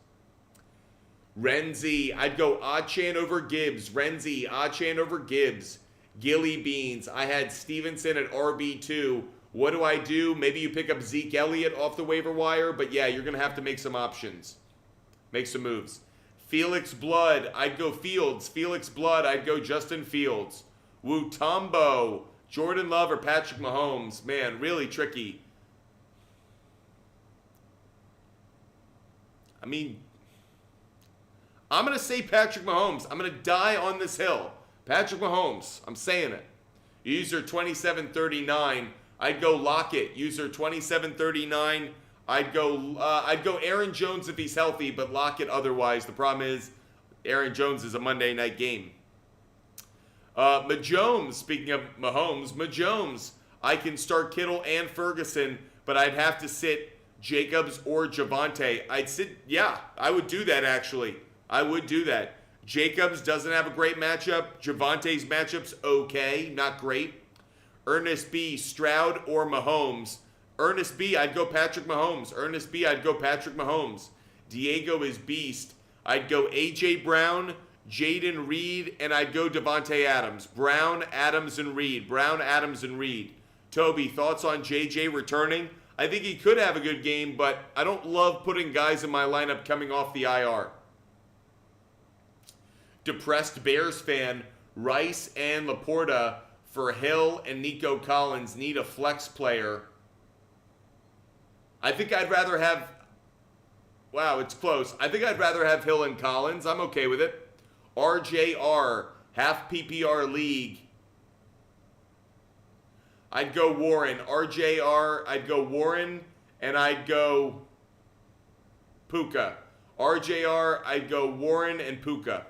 Renzi, I'd go Achan over Gibbs. Renzi, Achan over Gibbs. Gilly Beans, I had Stevenson at RB2. What do I do? Maybe you pick up Zeke Elliott off the waiver wire, but yeah, you're going to have to make some options. Make some moves. Felix Blood, I'd go Fields. Felix Blood, I'd go Justin Fields. Wutombo, Jordan Love or Patrick Mahomes. Man, really tricky. I mean, I'm going to say Patrick Mahomes. I'm going to die on this hill. Patrick Mahomes. I'm saying it. User 2739. I'd go Lockett. User 2739. I'd go Aaron Jones if he's healthy, but Lockett otherwise. The problem is Aaron Jones is a Monday night game. Mahomes, speaking of Mahomes, Mahomes, I can start Kittle and Ferguson, but I'd have to sit Jacobs or Javonte. I would do that actually. I would do that. Jacobs doesn't have a great matchup. Javonte's matchup's okay, not great. Ernest B, Stroud or Mahomes. Ernest B, I'd go Patrick Mahomes. Ernest B, I'd go Patrick Mahomes. Diego is beast. I'd go A.J. Brown, Jaden Reed, and I'd go Devontae Adams. Brown, Adams, and Reed. Brown, Adams, and Reed. Toby, thoughts on J.J. returning? I think he could have a good game, but I don't love putting guys in my lineup coming off the IR. Depressed Bears fan, Rice and Laporta for Hill and Nico Collins need a flex player. I think I'd rather have... Wow, it's close. I think I'd rather have Hill and Collins. I'm okay with it. RJR, half PPR league. I'd go Warren. RJR, I'd go Warren, and I'd go Puka. RJR, I'd go Warren and Puka.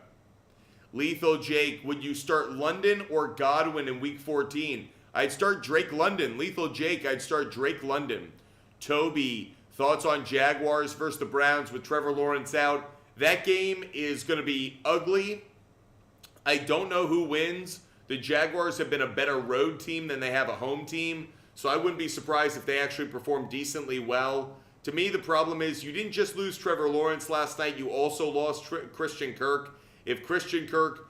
Lethal Jake, would you start London or Godwin in week 14? I'd start Drake London. Lethal Jake, I'd start Drake London. Toby, thoughts on Jaguars versus the Browns with Trevor Lawrence out? That game is going to be ugly. I don't know who wins. The Jaguars have been a better road team than they have a home team, so I wouldn't be surprised if they actually perform decently well. To me, the problem is you didn't just lose Trevor Lawrence last night, you also lost Christian Kirk. If Christian Kirk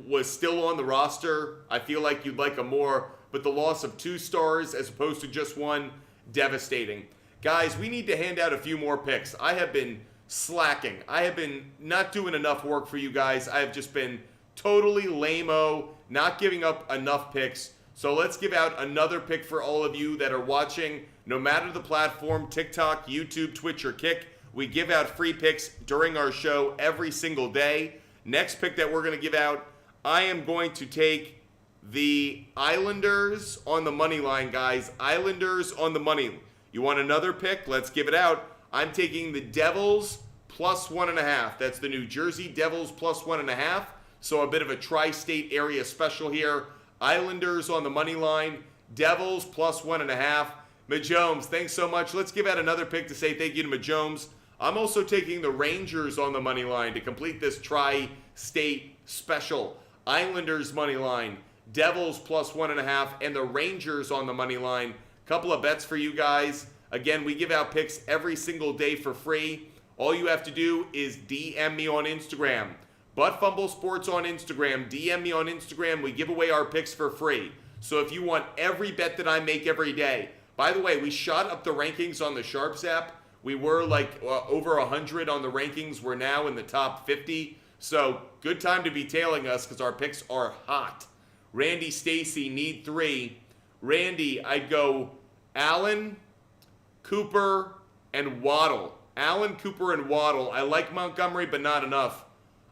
was still on the roster, I feel like you'd like him more, but the loss of 2 stars as opposed to just 1, devastating. Guys, we need to hand out a few more picks. I have been slacking. I have been not doing enough work for you guys. I have just been totally lame-o, not giving up enough picks. So let's give out another pick for all of you that are watching, no matter the platform, TikTok, YouTube, Twitch, or Kick. We give out free picks during our show every single day. Next pick that we're going to give out, I am going to take the Islanders on the money line, guys. Islanders on the money. You want another pick? Let's give it out. I'm taking the Devils plus 1.5. That's the New Jersey Devils plus 1.5. So a bit of a tri-state area special here. Islanders on the money line. Devils plus 1.5. Majomes, thanks so much. Let's give out another pick to say thank you to Majomes. I'm also taking the Rangers on the money line to complete this tri-state special. Islanders money line, Devils plus 1.5, and the Rangers on the money line. Couple of bets for you guys. Again, we give out picks every single day for free. All you have to do is DM me on Instagram. Butt Fumble Sports on Instagram. DM me on Instagram. We give away our picks for free. So if you want every bet that I make every day. By the way, we shot up the rankings on the SHARPZ app. We were like over 100 on the rankings. We're now in the top 50. So good time to be tailing us because our picks are hot. Randy Stacy, need 3. Randy, I'd go Allen, Cooper, and Waddle. Allen, Cooper, and Waddle. I like Montgomery, but not enough.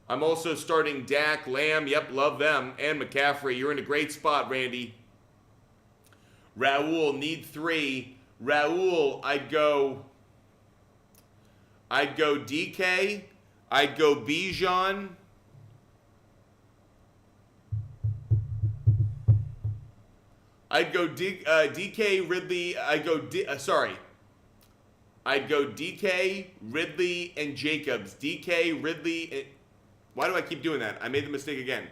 I'm also starting Dak, Lamb, yep, love them, and McCaffrey. You're in a great spot, Randy. Raul, need 3. Raul, I'd go DK. I'd go Bijan. I'd go DK, Ridley. I'd go DK, Ridley, and Jacobs. DK, Ridley. And, why do I keep doing that? I made the mistake again.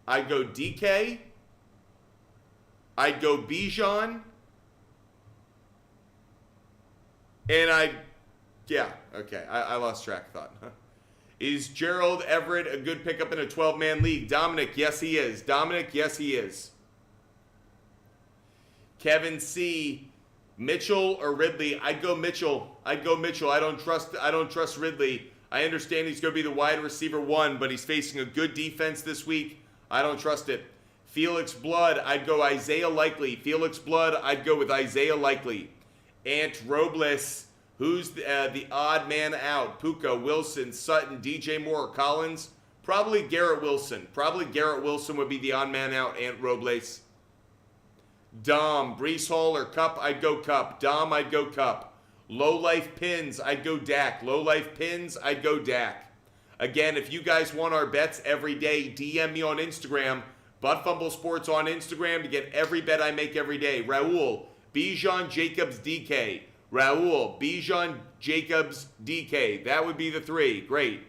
I'd go DK. I'd go Bijan. And I lost track of thought. Huh? Is Gerald Everett a good pickup in a 12-man league? Dominic, yes he is. Dominic, yes he is. Kevin C. Mitchell or Ridley? I'd go Mitchell. I'd go Mitchell. I don't trust Ridley. I understand he's going to be the wide receiver 1, but he's facing a good defense this week. I don't trust it. Felix Blood, I'd go Isaiah Likely. Felix Blood, I'd go with Isaiah Likely. Ant Robles, who's the odd man out? Puka, Wilson, Sutton, DJ Moore, Collins? Probably Garrett Wilson. Probably Garrett Wilson would be the odd man out, Ant Robles. Dom, Brees Hall or Cup? I'd go Cup. Dom, I'd go Cup. Low Life Pins, I'd go Dak. Low Life Pins, I'd go Dak. Again, if you guys want our bets every day, DM me on Instagram, Butt Fumble Sports on Instagram, to get every bet I make every day. Raul, Bijan Jacobs DK. Raul, Bijan Jacobs DK. That would be the 3. Great.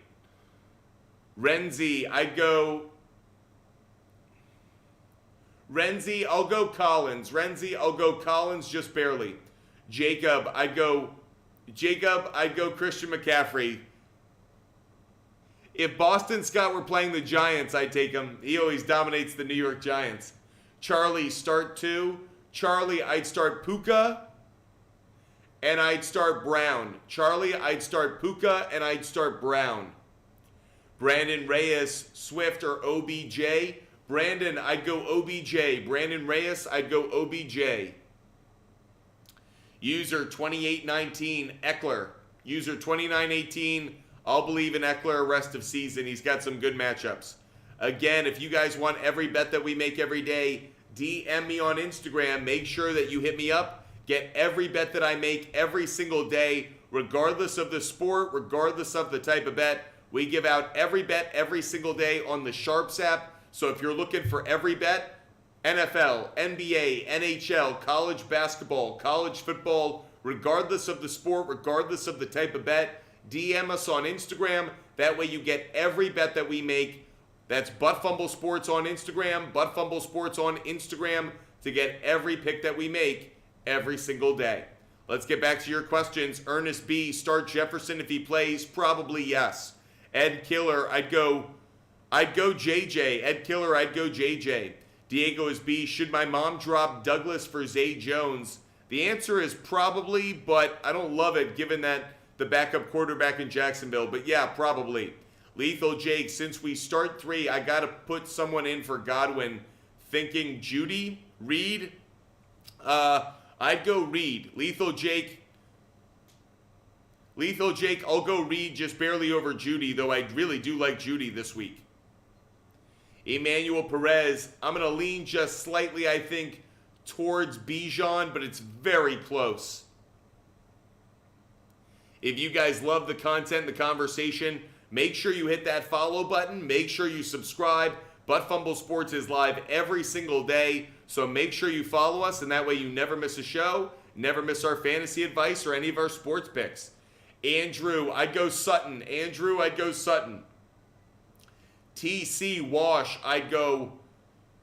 Renzi, I'd go... Renzi, I'll go Collins. Renzi, I'll go Collins just barely. Jacob, I'd go Christian McCaffrey. If Boston Scott were playing the Giants, I'd take him. He always dominates the New York Giants. Charlie, start 2. Charlie, I'd start Puka and I'd start Brown. Charlie, I'd start Puka and I'd start Brown. Brandon Reyes, Swift or OBJ? Brandon, I'd go OBJ. Brandon Reyes, I'd go OBJ. User 2819, Eckler. User 2918, I'll believe in Eckler rest of season. He's got some good matchups. Again, if you guys want every bet that we make every day, DM me on Instagram. Make sure that you hit me up. Get every bet that I make every single day, regardless of the sport, regardless of the type of bet. We give out every bet every single day on the SHARPZ app. So if you're looking for every bet, NFL, NBA, NHL, college basketball, college football, regardless of the sport, regardless of the type of bet, DM us on Instagram. That way you get every bet that we make. That's Butt Fumble Sports on Instagram, Butt Fumble Sports on Instagram, to get every pick that we make every single day. Let's get back to your questions. Ernest B, start Jefferson if he plays? Probably yes. Ed Killer, I'd go JJ. Ed Killer, I'd go JJ. Diego is B, should my mom drop Douglas for Zay Jones? The answer is probably, but I don't love it given that the backup quarterback in Jacksonville. But yeah, probably. Lethal Jake, since we start 3, I got to put someone in for Godwin. Thinking Judy? Reed? I'd go Reed. Lethal Jake, I'll go Reed just barely over Judy, though I really do like Judy this week. Emmanuel Perez, I'm going to lean just slightly, I think, towards Bijan, but it's very close. If you guys love the content, the conversation, make sure you hit that follow button. Make sure you subscribe. Butt Fumble Sports is live every single day, so make sure you follow us, and that way you never miss a show, never miss our fantasy advice or any of our sports picks. Andrew, I'd go Sutton. Andrew, I'd go Sutton. TC Wash, I'd go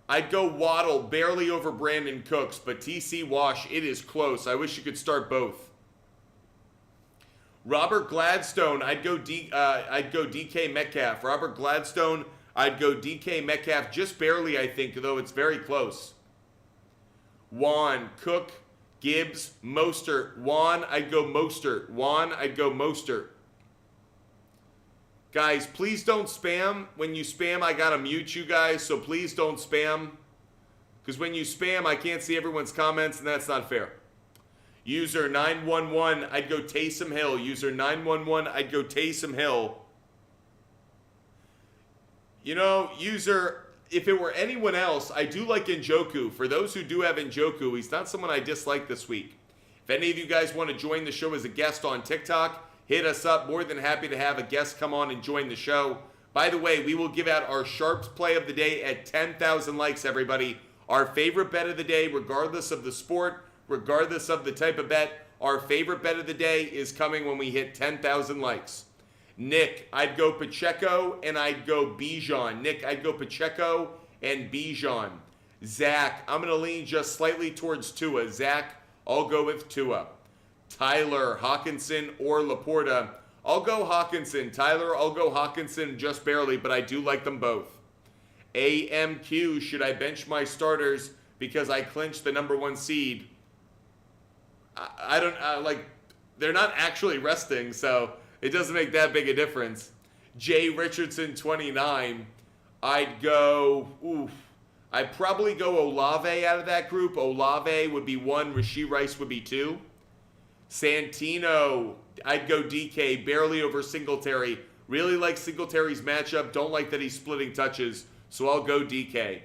Waddle, barely over Brandon Cooks, but TC Wash, it is close. I wish you could start both. Robert Gladstone, I'd go DK Metcalf. Robert Gladstone, I'd go DK Metcalf just barely, I think, though it's very close. Juan, Cook, Gibbs, Mostert. Juan, I'd go Mostert. Juan, I'd go Mostert. Guys, please don't spam. When you spam, I gotta mute you guys, so please don't spam. Because when you spam, I can't see everyone's comments, and that's not fair. User 911, I'd go Taysom Hill. User 911, I'd go Taysom Hill. You know, user, if it were anyone else, I do like Njoku. For those who do have Njoku, he's not someone I dislike this week. If any of you guys want to join the show as a guest on TikTok, hit us up. More than happy to have a guest come on and join the show. By the way, we will give out our SHARPZ play of the day at 10,000 likes, everybody. Our favorite bet of the day, regardless of the sport, regardless of the type of bet, our favorite bet of the day is coming when we hit 10,000 likes. Nick, I'd go Pacheco and I'd go Bijan. Nick, I'd go Pacheco and Bijan. Zach, I'm going to lean just slightly towards Tua. Zach, I'll go with Tua. Tyler, Hawkinson, or Laporta. I'll go Hawkinson. Tyler, I'll go Hawkinson just barely, but I do like them both. AMQ, should I bench my starters because I clinched the #1 seed? I don't, like, they're not actually resting, so it doesn't make that big a difference. Jay Richardson, 29. I'd probably go Olave out of that group. Olave would be 1, Rashee Rice would be 2. Santino, I'd go DK, barely over Singletary. Really like Singletary's matchup. Don't like that he's splitting touches, so I'll go DK.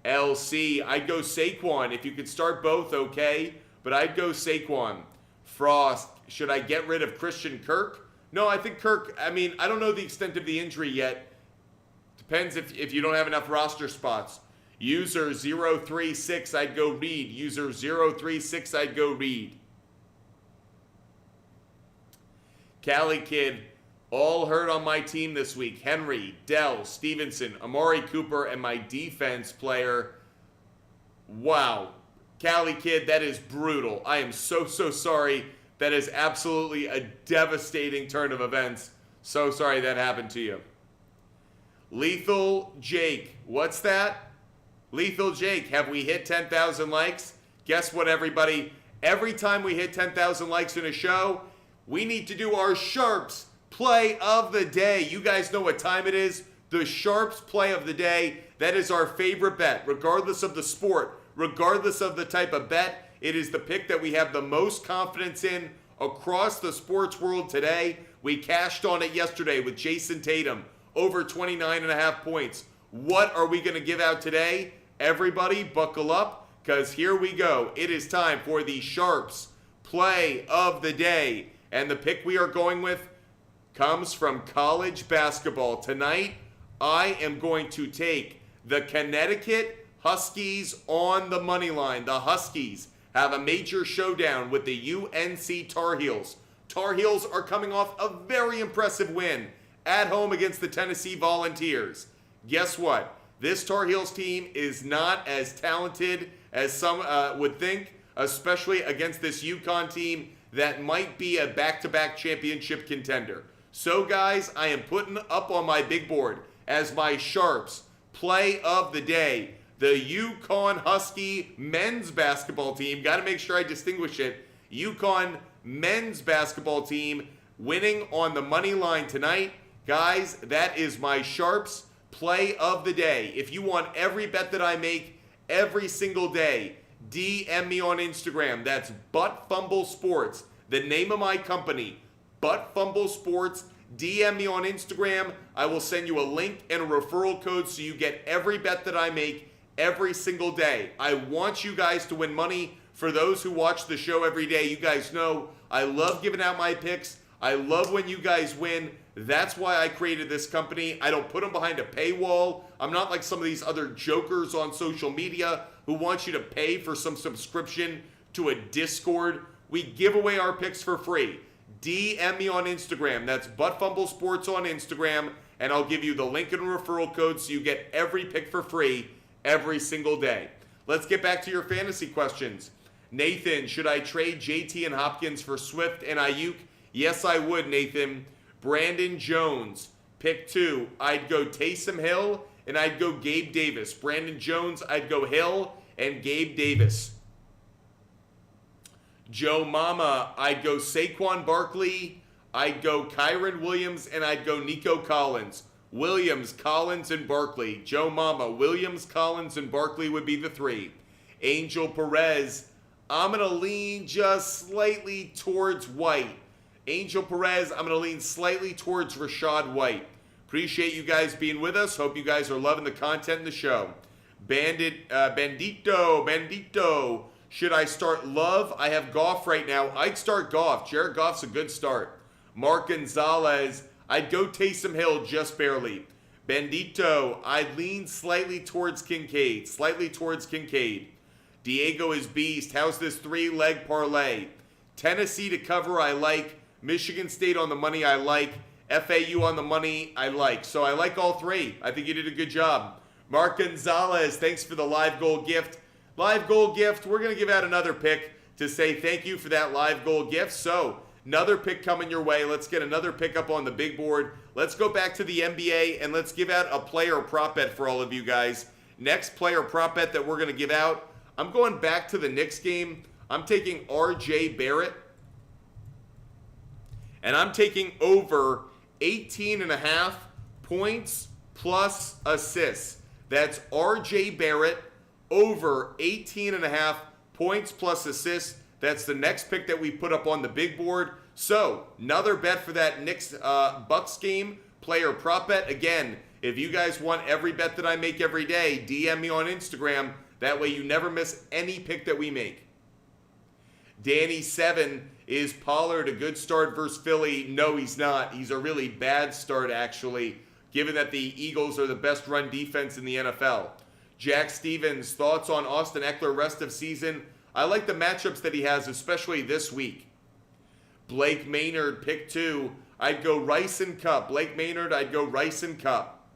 LC, I'd go Saquon. If you could start both, okay, but I'd go Saquon. Frost, should I get rid of Christian Kirk? No, I think Kirk, I mean, I don't know the extent of the injury yet. Depends if you don't have enough roster spots. User 036, I'd go Reed. User 036, I'd go Reed. Cali Kid, all hurt on my team this week. Henry, Dell, Stevenson, Amari Cooper, and my defense player. Wow. Cali Kid, that is brutal. I am so sorry. That is absolutely a devastating turn of events. So sorry that happened to you. Lethal Jake, what's that? Lethal Jake, have we hit 10,000 likes? Guess what, everybody? Every time we hit 10,000 likes in a show, we need to do our Sharps play of the day. You guys know what time it is. The Sharps play of the day. That is our favorite bet, regardless of the sport, regardless of the type of bet. It is the pick that we have the most confidence in across the sports world today. We cashed on it yesterday with Jason Tatum, over 29.5 points. What are we going to give out today? Everybody buckle up, because here we go. It is time for the Sharps play of the day. And the pick we are going with comes from college basketball. Tonight, I am going to take the Connecticut Huskies on the money line. The Huskies have a major showdown with the UNC Tar Heels. Tar Heels are coming off a very impressive win at home against the Tennessee Volunteers. Guess what? This Tar Heels team is not as talented as some would think, especially against this UConn team that might be a back-to-back championship contender. So, guys, I am putting up on my big board as my Sharps play of the day, the UConn Husky men's basketball team. Got to make sure I distinguish it. UConn men's basketball team winning on the money line tonight. Guys, that is my Sharps play of the day. If you want every bet that I make every single day, DM me on Instagram. That's Butt Fumble Sports, the name of my company, Butt Fumble Sports. DM me on Instagram. I will send you a link and a referral code so you get every bet that I make every single day. I want you guys to win money. For those who watch the show every day, you guys know I love giving out my picks. I love when you guys win. That's why I created this company. I don't put them behind a paywall. I'm not like some of these other jokers on social media who want you to pay for some subscription to a Discord. We give away our picks for free. DM me on Instagram. That's Butt Fumble Sports on Instagram, and I'll give you the link and referral code so you get every pick for free every single day. Let's get back to your fantasy questions. Nathan, should I trade JT and Hopkins for Swift and Ayuk? Yes, I would, Nathan. Brandon Jones, pick 2. I'd go Taysom Hill, and I'd go Gabe Davis. Brandon Jones, I'd go Hill and Gabe Davis. Joe Mama, I'd go Saquon Barkley, I'd go Kyron Williams, and I'd go Nico Collins. Williams, Collins, and Barkley. Joe Mama, Williams, Collins, and Barkley would be the 3. Angel Perez, I'm going to lean just slightly towards White. Angel Perez, I'm going to lean slightly towards Rashad White. Appreciate you guys being with us. Hope you guys are loving the content in the show. Bandito. Should I start Love? I have Goff right now. I'd start Goff. Jared Goff's a good start. Mark Gonzalez, I'd go Taysom Hill just barely. Bandito, I'd lean slightly towards Kincaid. Diego is beast. How's this 3-leg parlay? Tennessee to cover, I like. Michigan State on the money, I like. FAU on the money, I like. So I like all 3. I think you did a good job. Mark Gonzalez, thanks for the live goal gift. Live goal gift, we're going to give out another pick to say thank you for that live goal gift. So Another pick coming your way. Let's get another pick up on the big board. Let's go back to the NBA and let's give out a player prop bet for all of you guys. Next player prop bet that we're going to give out, I'm going back to the Knicks game. I'm taking RJ Barrett. And I'm taking over 18.5 points plus assists. That's RJ Barrett over 18.5 points plus assists. That's the next pick that we put up on the big board. So, another bet for that Knicks Bucks game, player prop bet. Again, if you guys want every bet that I make every day, DM me on Instagram. That way you never miss any pick that we make. Danny7, is Pollard a good start versus Philly? No, he's not. He's a really bad start, actually, given that the Eagles are the best run defense in the NFL. Jack Stevens, thoughts on Austin Eckler rest of season? I like the matchups that he has, especially this week. Blake Maynard, pick 2. I'd go Rice and Cup. Blake Maynard, I'd go Rice and Cup.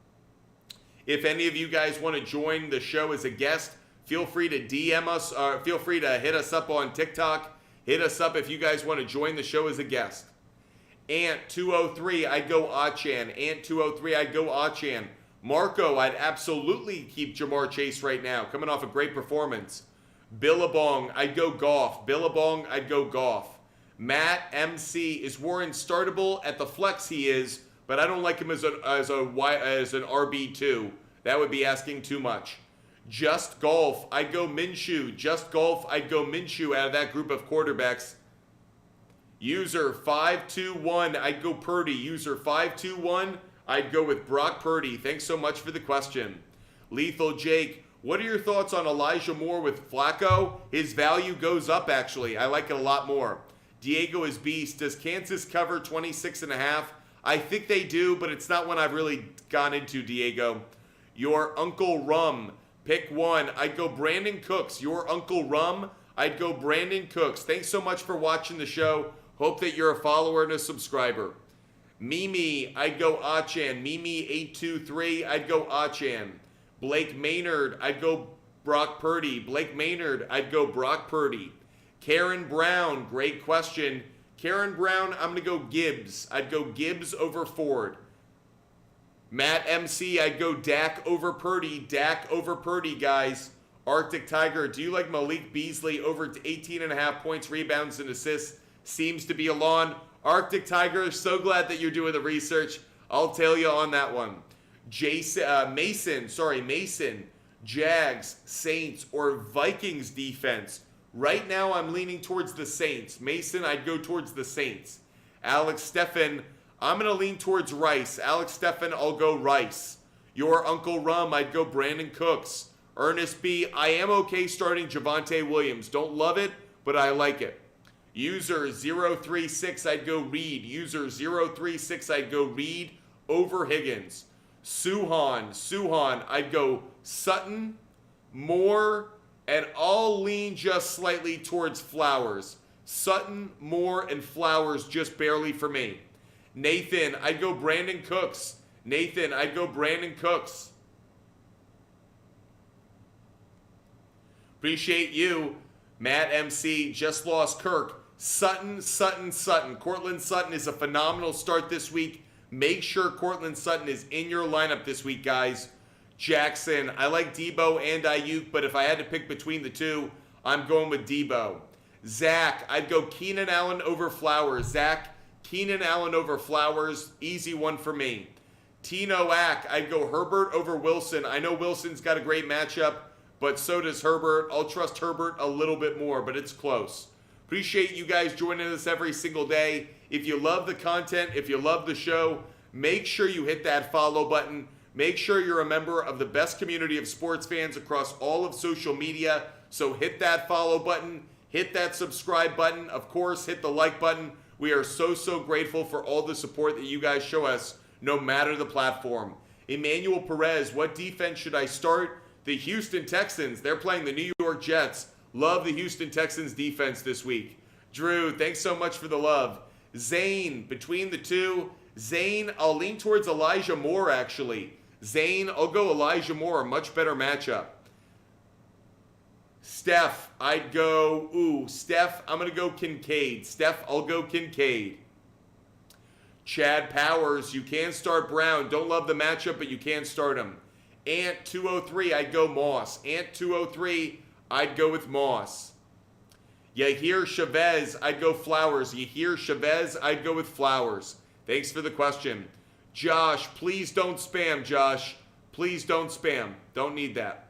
If any of you guys want to join the show as a guest, feel free to DM us. Feel free to hit us up on TikTok. Hit us up if you guys want to join the show as a guest. Ant203, I'd go Achan. Ant203, I'd go Achan. Marco, I'd absolutely keep Jamar Chase right now, coming off a great performance. Billabong, I'd go Goff. Billabong, I'd go Goff. Matt MC, is Warren startable? At the flex he is, but I don't like him as an RB2. That would be asking too much. Just Golf, I'd go Minshew. Just Golf, I'd go Minshew out of that group of quarterbacks. User 521, I'd go Purdy. User 521, I'd go with Brock Purdy. Thanks so much for the question. Lethal Jake, what are your thoughts on Elijah Moore with Flacco? His value goes up, actually. I like it a lot more. Diego is Beast. Does Kansas cover 26.5? I think they do, but it's not one I've really gone into, Diego. Your Uncle Rum, pick 1. I'd go Brandon Cooks. Your Uncle Rum, I'd go Brandon Cooks. Thanks so much for watching the show. Hope that you're a follower and a subscriber. Mimi, I'd go Achan. Mimi823, I'd go Achan. Blake Maynard, I'd go Brock Purdy. Blake Maynard, I'd go Brock Purdy. Karen Brown, great question. Karen Brown, I'm going to go Gibbs. I'd go Gibbs over Ford. Matt MC, I'd go Dak over Purdy. Dak over Purdy, guys. Arctic Tiger, do you like Malik Beasley over 18.5 points, rebounds, and assists? Seems to be a lawn. Arctic Tiger, so glad that you're doing the research. I'll tell you on that one. Mason, Jags, Saints, or Vikings defense. Right now, I'm leaning towards the Saints. Mason, I'd go towards the Saints. Alex Steffen, I'm going to lean towards Rice. Alex Steffen, I'll go Rice. Your Uncle Rum, I'd go Brandon Cooks. Ernest B, I am okay starting Javonte Williams. Don't love it, but I like it. User 036, I'd go Reed. User 036, I'd go Reed over Higgins. Suhan, I'd go Sutton, Moore, and I'll lean just slightly towards Flowers. Sutton, Moore, and Flowers just barely for me. Nathan, I'd go Brandon Cooks. Appreciate you. Matt MC, just lost Kirk. Sutton. Cortland Sutton is a phenomenal start this week. Make sure Cortland Sutton is in your lineup this week, guys. Jackson, I like Debo and Ayuk, but if I had to pick between the two, I'm going with Debo. Zach, I'd go Keenan Allen over Flowers. Keenan Allen over Flowers, easy one for me. Tino Ack, I'd go Herbert over Wilson. I know Wilson's got a great matchup, but so does Herbert. I'll trust Herbert a little bit more, but it's close. Appreciate you guys joining us every single day. If you love the content, if you love the show, make sure you hit that follow button. Make sure you're a member of the best community of sports fans across all of social media. So hit that follow button, hit that subscribe button, of course, hit the like button. We are so grateful for all the support that you guys show us, no matter the platform. Emmanuel Perez, what defense should I start? The Houston Texans, they're playing the New York Jets. Love the Houston Texans defense this week. Drew, thanks so much for the love. Zane, between the two. Zane, I'll lean towards Elijah Moore, actually. Zane, I'll go Elijah Moore, a much better matchup. Steph, I'd go, Steph, I'm going to go Kincaid. Steph, I'll go Kincaid. Chad Powers, you can start Brown. Don't love the matchup, but you can start him. Ant 203, I'd go Moss. Ant 203, I'd go with Moss. Yahir Chavez, I'd go Flowers. Yahir Chavez, I'd go with Flowers. Thanks for the question. Josh, please don't spam, Josh. Please don't spam. Don't need that.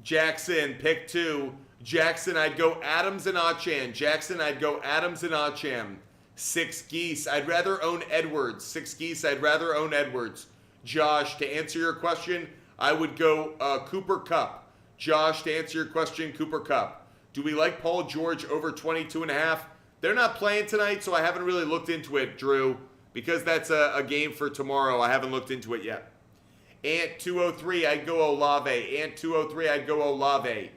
Jackson, pick 2. Jackson, I'd go Adams and Acham. Jackson, I'd go Adams and Acham. 6 Geese, I'd rather own Edwards. 6 Geese, I'd rather own Edwards. Josh, to answer your question, I would go Cooper Kupp. Josh, to answer your question, Cooper Kupp. Do we like Paul George over 22.5? They're not playing tonight, so I haven't really looked into it, Drew, because that's a game for tomorrow. I haven't looked into it yet. Ant 203, I'd go Olave. Ant 203, I'd go Olave.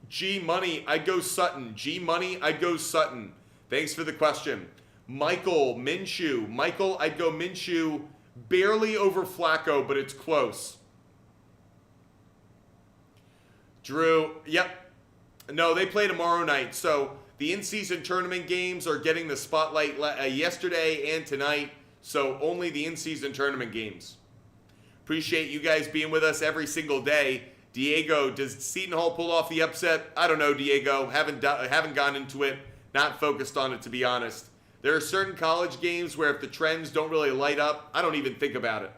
G Money, I'd go Sutton. G Money, I'd go Sutton. Thanks for the question. Michael Minshew. Michael, I'd go Minshew. Barely over Flacco, but it's close. Drew, yep. No, they play tomorrow night. So the in-season tournament games are getting the spotlight yesterday and tonight. So only the in-season tournament games. Appreciate you guys being with us every single day. Diego, does Seton Hall pull off the upset? I don't know, Diego. Haven't gone into it. Not focused on it, to be honest. There are certain college games where if the trends don't really light up, I don't even think about it.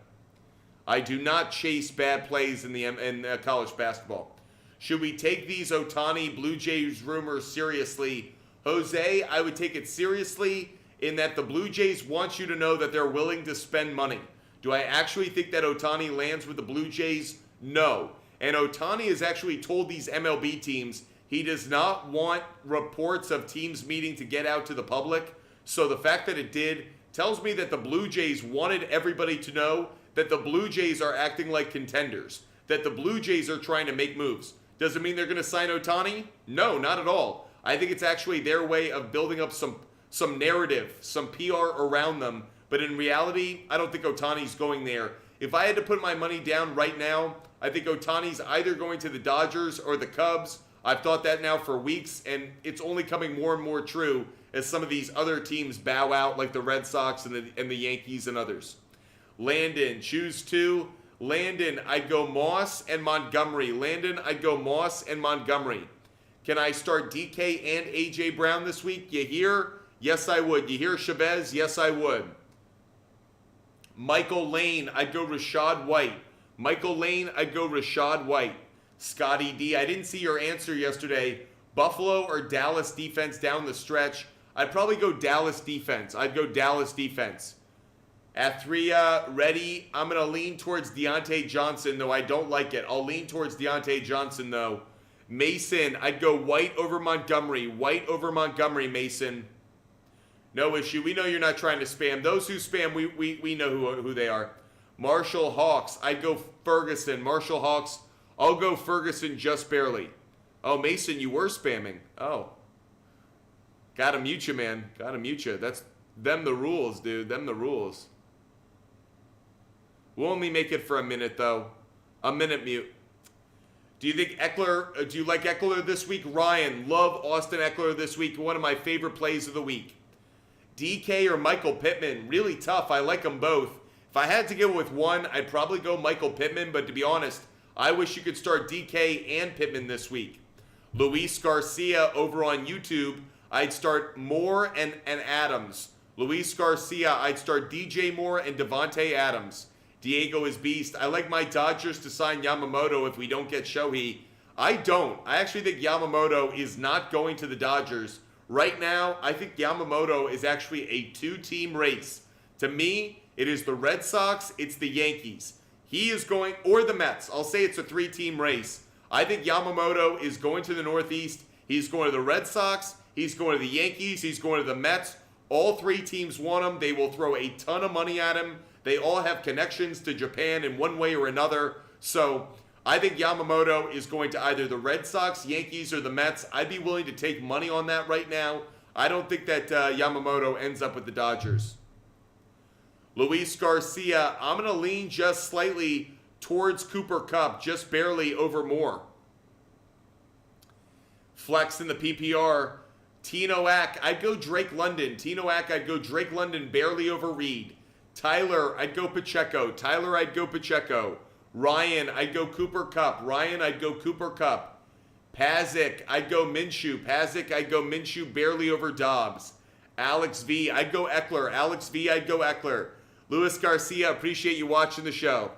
I do not chase bad plays in college basketball. Should we take these Ohtani Blue Jays rumors seriously? Jose, I would take it seriously in that the Blue Jays want you to know that they're willing to spend money. Do I actually think that Ohtani lands with the Blue Jays? No. And Ohtani has actually told these MLB teams he does not want reports of teams meeting to get out to the public. So the fact that it did tells me that the Blue Jays wanted everybody to know that the Blue Jays are acting like contenders, that the Blue Jays are trying to make moves. Does it mean they're going to sign Ohtani? No, not at all. I think it's actually their way of building up some narrative, some PR around them. But in reality, I don't think Ohtani's going there. If I had to put my money down right now, I think Ohtani's either going to the Dodgers or the Cubs. I've thought that now for weeks, and it's only coming more and more true as some of these other teams bow out, like the Red Sox and the Yankees and others. Landon, choose 2. Landon, I'd go Moss and Montgomery. Landon, I'd go Moss and Montgomery. Can I start DK and A.J. Brown this week? You hear? Yes, I would. You hear Chavez? Yes, I would. Michael Lane, I'd go Rashad White. Michael Lane, I'd go Rashad White. Scotty D, I didn't see your answer yesterday. Buffalo or Dallas defense down the stretch? I'd probably go Dallas defense. I'd go Dallas defense. Athria, ready. I'm going to lean towards Deontay Johnson, though I don't like it. I'll lean towards Deontay Johnson, though. Mason, I'd go White over Montgomery. White over Montgomery, Mason. No issue. We know you're not trying to spam. Those who spam, we know who they are. Marshall Hawks, I'd go Ferguson. Marshall Hawks, I'll go Ferguson just barely. Oh, Mason, you were spamming. Oh. Gotta mute you, man. Gotta mute you. That's them the rules, dude. Them the rules. We'll only make it for a minute, though. A minute mute. Do you think Eckler, do you like Eckler this week? Ryan, love Austin Eckler this week. One of my favorite plays of the week. DK or Michael Pittman, really tough. I like them both. If I had to go with one, I'd probably go Michael Pittman, but to be honest, I wish you could start DK and Pittman this week. Luis Garcia over on YouTube, I'd start Moore and Adams. Luis Garcia, I'd start DJ Moore and Devontae Adams. Diego is beast. I like my Dodgers to sign Yamamoto if we don't get Shohei. I don't. I actually think Yamamoto is not going to the Dodgers. Right now, I think Yamamoto is actually a 2-team race. To me, it is the Red Sox, it's the Yankees. He is going, or the Mets. I'll say it's a 3-team race. I think Yamamoto is going to the Northeast. He's going to the Red Sox. He's going to the Yankees. He's going to the Mets. All 3 teams want him. They will throw a ton of money at him. They all have connections to Japan in one way or another. So I think Yamamoto is going to either the Red Sox, Yankees, or the Mets. I'd be willing to take money on that right now. I don't think that Yamamoto ends up with the Dodgers. Luis Garcia, I'm going to lean just slightly towards Cooper Kupp, just barely over Moore. Flex in the PPR. Tino Ack, I'd go Drake London. Tino Ack, I'd go Drake London barely over Reed. Tyler, I'd go Pacheco. Tyler, I'd go Pacheco. Ryan, I'd go Cooper Kupp. Ryan, I'd go Cooper Kupp. Pazik, I'd go Minshew. Pazik, I'd go Minshew barely over Dobbs. Alex V, I'd go Eckler. Alex V, I'd go Eckler. Luis Garcia, appreciate you watching the show.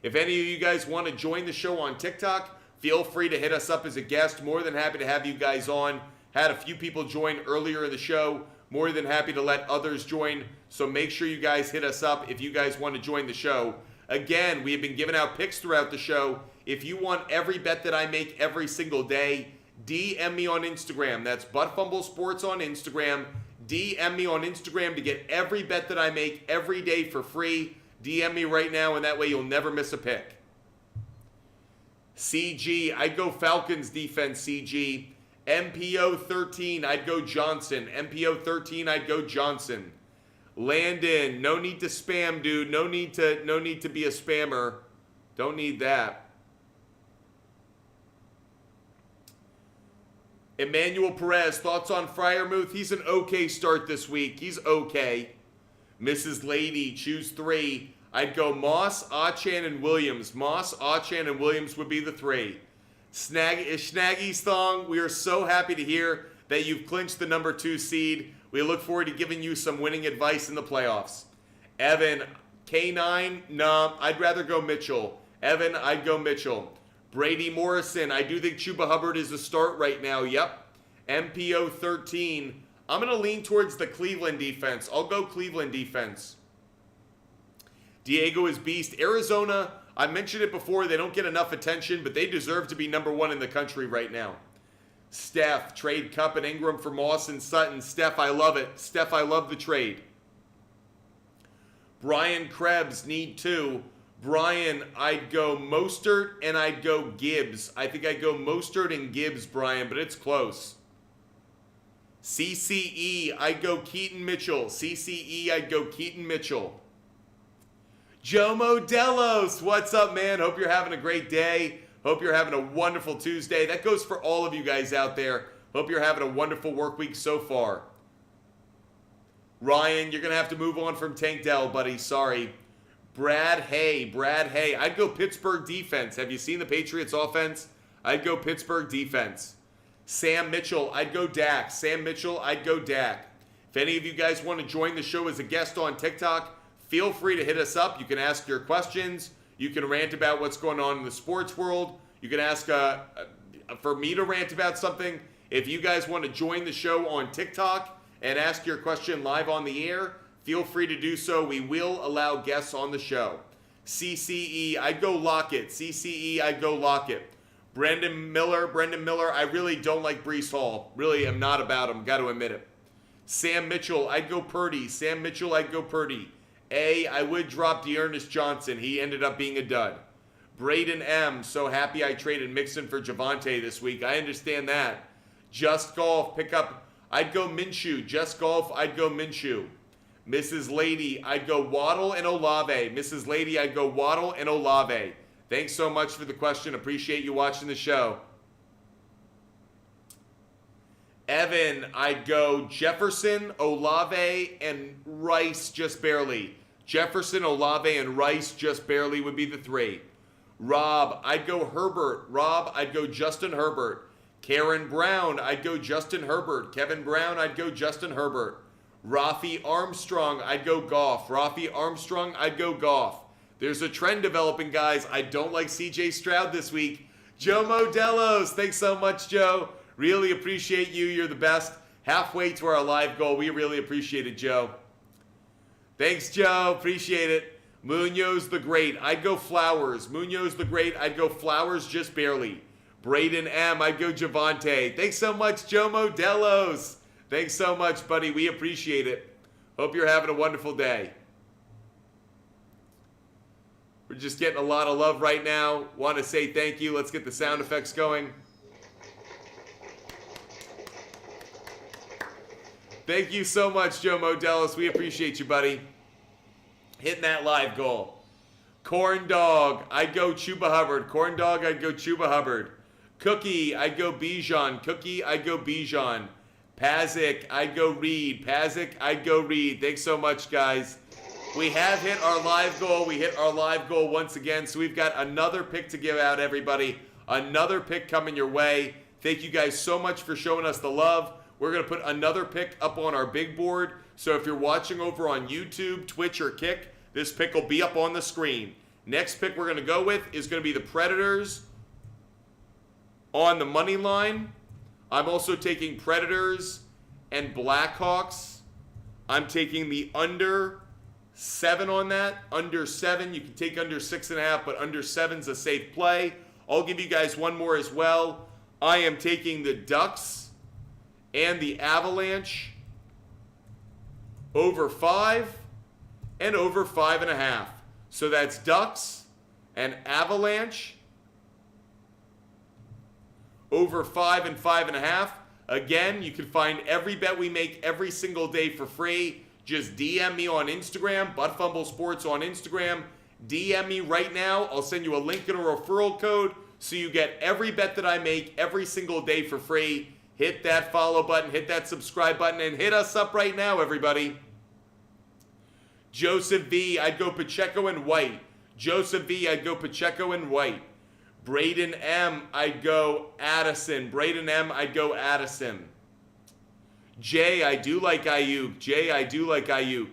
If any of you guys want to join the show on TikTok, feel free to hit us up as a guest. More than happy to have you guys on. Had a few people join earlier in the show. More than happy to let others join. So make sure you guys hit us up if you guys want to join the show. Again, we have been giving out picks throughout the show. If you want every bet that I make every single day, DM me on Instagram. That's Butt Sports on Instagram. DM me on Instagram to get every bet that I make every day for free. DM me right now, and that way you'll never miss a pick. CG, I'd go Falcons defense, CG. MPO 13, I'd go Johnson. MPO 13, I'd go Johnson. Landon, no need to spam, dude. No need to be a spammer. Don't need that. Emmanuel Perez, thoughts on Freiermuth? He's an okay start this week. He's okay. Mrs. Lady, choose 3. I'd go Moss, Achan, and Williams. Moss, Achan, and Williams would be the 3. Snaggy's Thong, we are so happy to hear that you've clinched the number 2 seed. We look forward to giving you some winning advice in the playoffs. Evan, K9, nah, I'd rather go Mitchell. Evan, I'd go Mitchell. Brady Morrison, I do think Chuba Hubbard is a start right now. Yep. MPO 13. I'm going to lean towards the Cleveland defense. I'll go Cleveland defense. Diego is beast. Arizona, I mentioned it before, they don't get enough attention, but they deserve to be number 1 in the country right now. Steph, trade Kupp and Ingram for Moss and Sutton. Steph, I love it. Steph, I love the trade. Brian Krebs, need 2. Brian, I'd go Mostert and I'd go Gibbs. I think I'd go Mostert and Gibbs, Brian, but it's close. CCE, I'd go Keaton Mitchell. CCE, I'd go Keaton Mitchell. Joe Modelos, what's up, man? Hope you're having a great day. Hope you're having a wonderful Tuesday. That goes for all of you guys out there. Hope you're having a wonderful work week so far. Ryan, you're going to have to move on from Tank Dell, buddy. Sorry. Brad Hay, I'd go Pittsburgh defense. Have you seen the Patriots offense? I'd go Pittsburgh defense. Sam Mitchell, I'd go Dak. Sam Mitchell, I'd go Dak. If any of you guys want to join the show as a guest on TikTok, feel free to hit us up. You can ask your questions. You can rant about what's going on in the sports world. You can ask for me to rant about something. If you guys want to join the show on TikTok and ask your question live on the air, feel free to do so. We will allow guests on the show. CCE, I'd go Lockett. CCE, I'd go Lockett. Brendan Miller, I really don't like Breece Hall. Really am not about him. Got to admit it. Sam Mitchell, I'd go Purdy. Sam Mitchell, I'd go Purdy. I would drop Dearness Johnson. He ended up being a dud. Braden M, so happy I traded Mixon for Javonte this week. I understand that. Just Golf, pick up. I'd go Minshew. Just Golf, I'd go Minshew. Mrs. Lady, I'd go Waddle and Olave. Mrs. Lady, I'd go Waddle and Olave. Thanks so much for the question. Appreciate you watching the show. Evan, I'd go Jefferson, Olave, and Rice just barely. Jefferson, Olave, and Rice just barely would be the 3. Rob, I'd go Herbert. Rob, I'd go Justin Herbert. Karen Brown, I'd go Justin Herbert. Kevin Brown, I'd go Justin Herbert. Rafi Armstrong, I'd go Goff. Rafi Armstrong, I'd go Goff. There's a trend developing, guys. I don't like CJ Stroud this week. Joe Modelos, thanks so much, Joe. Really appreciate you. You're the best. Halfway to our live goal. We really appreciate it, Joe. Thanks, Joe. Appreciate it. Munoz the Great. I'd go Flowers. Munoz the Great. I'd go Flowers just barely. Braden M. I'd go Javonte. Thanks so much, Joe Modelos. Thanks so much, buddy. We appreciate it. Hope you're having a wonderful day. We're just getting a lot of love right now. Want to say thank you. Let's get the sound effects going. Thank you so much, Joe Modelos. We appreciate you, buddy. Hitting that live goal. Corn dog, I'd go Chuba Hubbard. Corn dog, I'd go Chuba Hubbard. Cookie, I'd go Bijan. Cookie, I'd go Bijan. Pazik, I'd go Reed. Pazik, I'd go Reed. Thanks so much, guys. We have hit our live goal. We hit our live goal once again. So we've got another pick to give out, everybody. Another pick coming your way. Thank you guys so much for showing us the love. We're going to put another pick up on our big board. So if you're watching over on YouTube, Twitch, or Kick, this pick will be up on the screen. Next pick we're going to go with is going to be the Predators on the money line. I'm also taking Predators and Blackhawks. I'm taking the under 7 on that. Under 7. You can take under 6.5, but under 7's a safe play. I'll give you guys one more as well. I am taking the Ducks and the Avalanche over 5 and over 5.5. So that's Ducks and Avalanche over 5 and 5.5. Again, you can find every bet we make every single day for free. Just DM me on Instagram, Butt Fumble Sports on Instagram. DM me right now. I'll send you a link and a referral code so you get every bet that I make every single day for free. Hit that follow button, hit that subscribe button, and hit us up right now, everybody. Joseph V, I'd go Pacheco and White. Joseph V, I'd go Pacheco and White. Braden M, I'd go Addison. Braden M, I'd go Addison. Jay, I do like Ayuk. Jay, I do like Ayuk.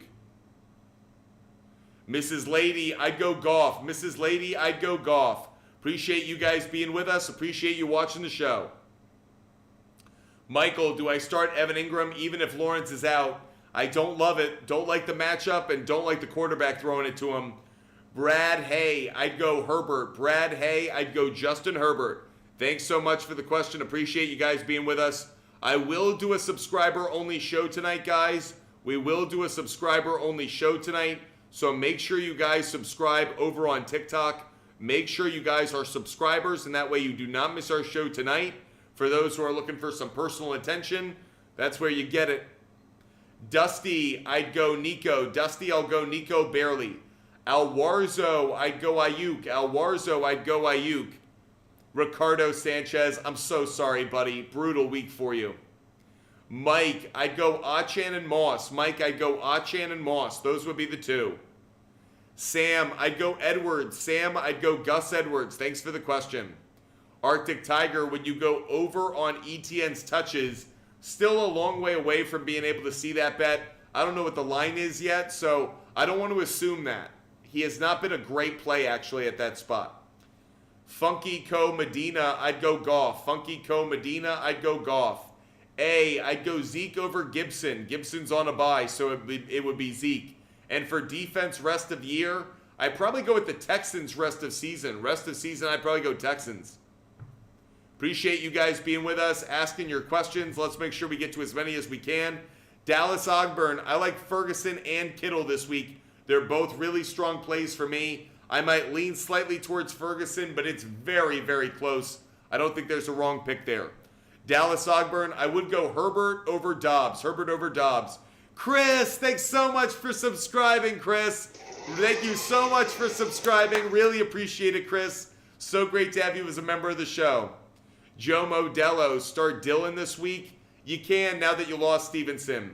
Mrs. Lady, I'd go Goff. Mrs. Lady, I'd go Goff. Appreciate you guys being with us. Appreciate you watching the show. Michael, do I start Evan Ingram even if Lawrence is out? I don't love it. Don't like the matchup and don't like the quarterback throwing it to him. Brad Hay, I'd go Herbert. Brad Hay, I'd go Justin Herbert. Thanks so much for the question. Appreciate you guys being with us. I will do a subscriber-only show tonight, guys. We will do a subscriber-only show tonight. So make sure you guys subscribe over on TikTok. Make sure you guys are subscribers, and that way you do not miss our show tonight. For those who are looking for some personal attention, that's where you get it. Dusty, I'd go Nico. Dusty, I'll go Nico barely. Alwarzo, I'd go Ayuk. Alwarzo, I'd go Ayuk. Ricardo Sanchez, I'm so sorry, buddy. Brutal week for you. Mike, I'd go Achan and Moss. Mike, I'd go Achan and Moss. Those would be the two. Sam, I'd go Edwards. Sam, I'd go Gus Edwards. Thanks for the question. Arctic Tiger, would you go over on ETN's touches? Still a long way away from being able to see that bet. I don't know what the line is yet, so I don't want to assume that. He has not been a great play, actually, at that spot. Funky Co. Medina, I'd go Goff. Funky Co. Medina, I'd go Goff. I'd go Zeke over Gibson. Gibson's on a bye, so it would be Zeke. And for defense rest of year, I'd probably go with the Texans rest of season. Rest of season, I'd probably go Texans. Appreciate you guys being with us, asking your questions. Let's make sure we get to as many as we can. Dallas Ogburn, I like Ferguson and Kittle this week. They're both really strong plays for me. I might lean slightly towards Ferguson, but it's very, very close. I don't think there's a wrong pick there. Dallas Ogburn, I would go Herbert over Dobbs. Herbert over Dobbs. Chris, thanks so much for subscribing, Chris. Thank you so much for subscribing. Really appreciate it, Chris. So great to have you as a member of the show. Joe Modello, start Dylan this week. You can now that you lost Stevenson.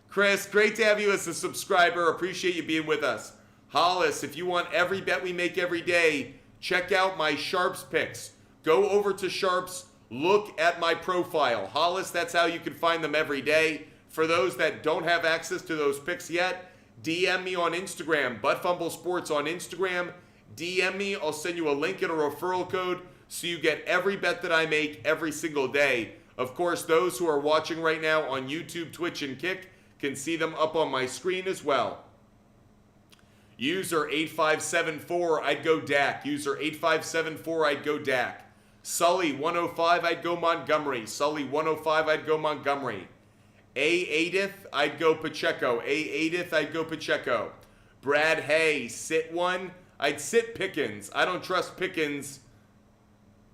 Chris, great to have you as a subscriber. Appreciate you being with us. Hollis, if you want every bet we make every day, check out my SHARPZ picks. Go over to SHARPZ, look at my profile. Hollis, that's how you can find them every day. For those that don't have access to those picks yet, DM me on Instagram, Butt Fumble Sports on Instagram. DM me, I'll send you a link and a referral code so you get every bet that I make every single day. Of course, those who are watching right now on YouTube, Twitch, and Kick can see them up on my screen as well. User 8574, I'd go Dak. User 8574, I'd go Dak. Sully 105, I'd go Montgomery. Sully 105, I'd go Montgomery. A80th, I'd go Pacheco. A80th, I'd go Pacheco. Brad Hay, sit one. I'd sit Pickens. I don't trust Pickens.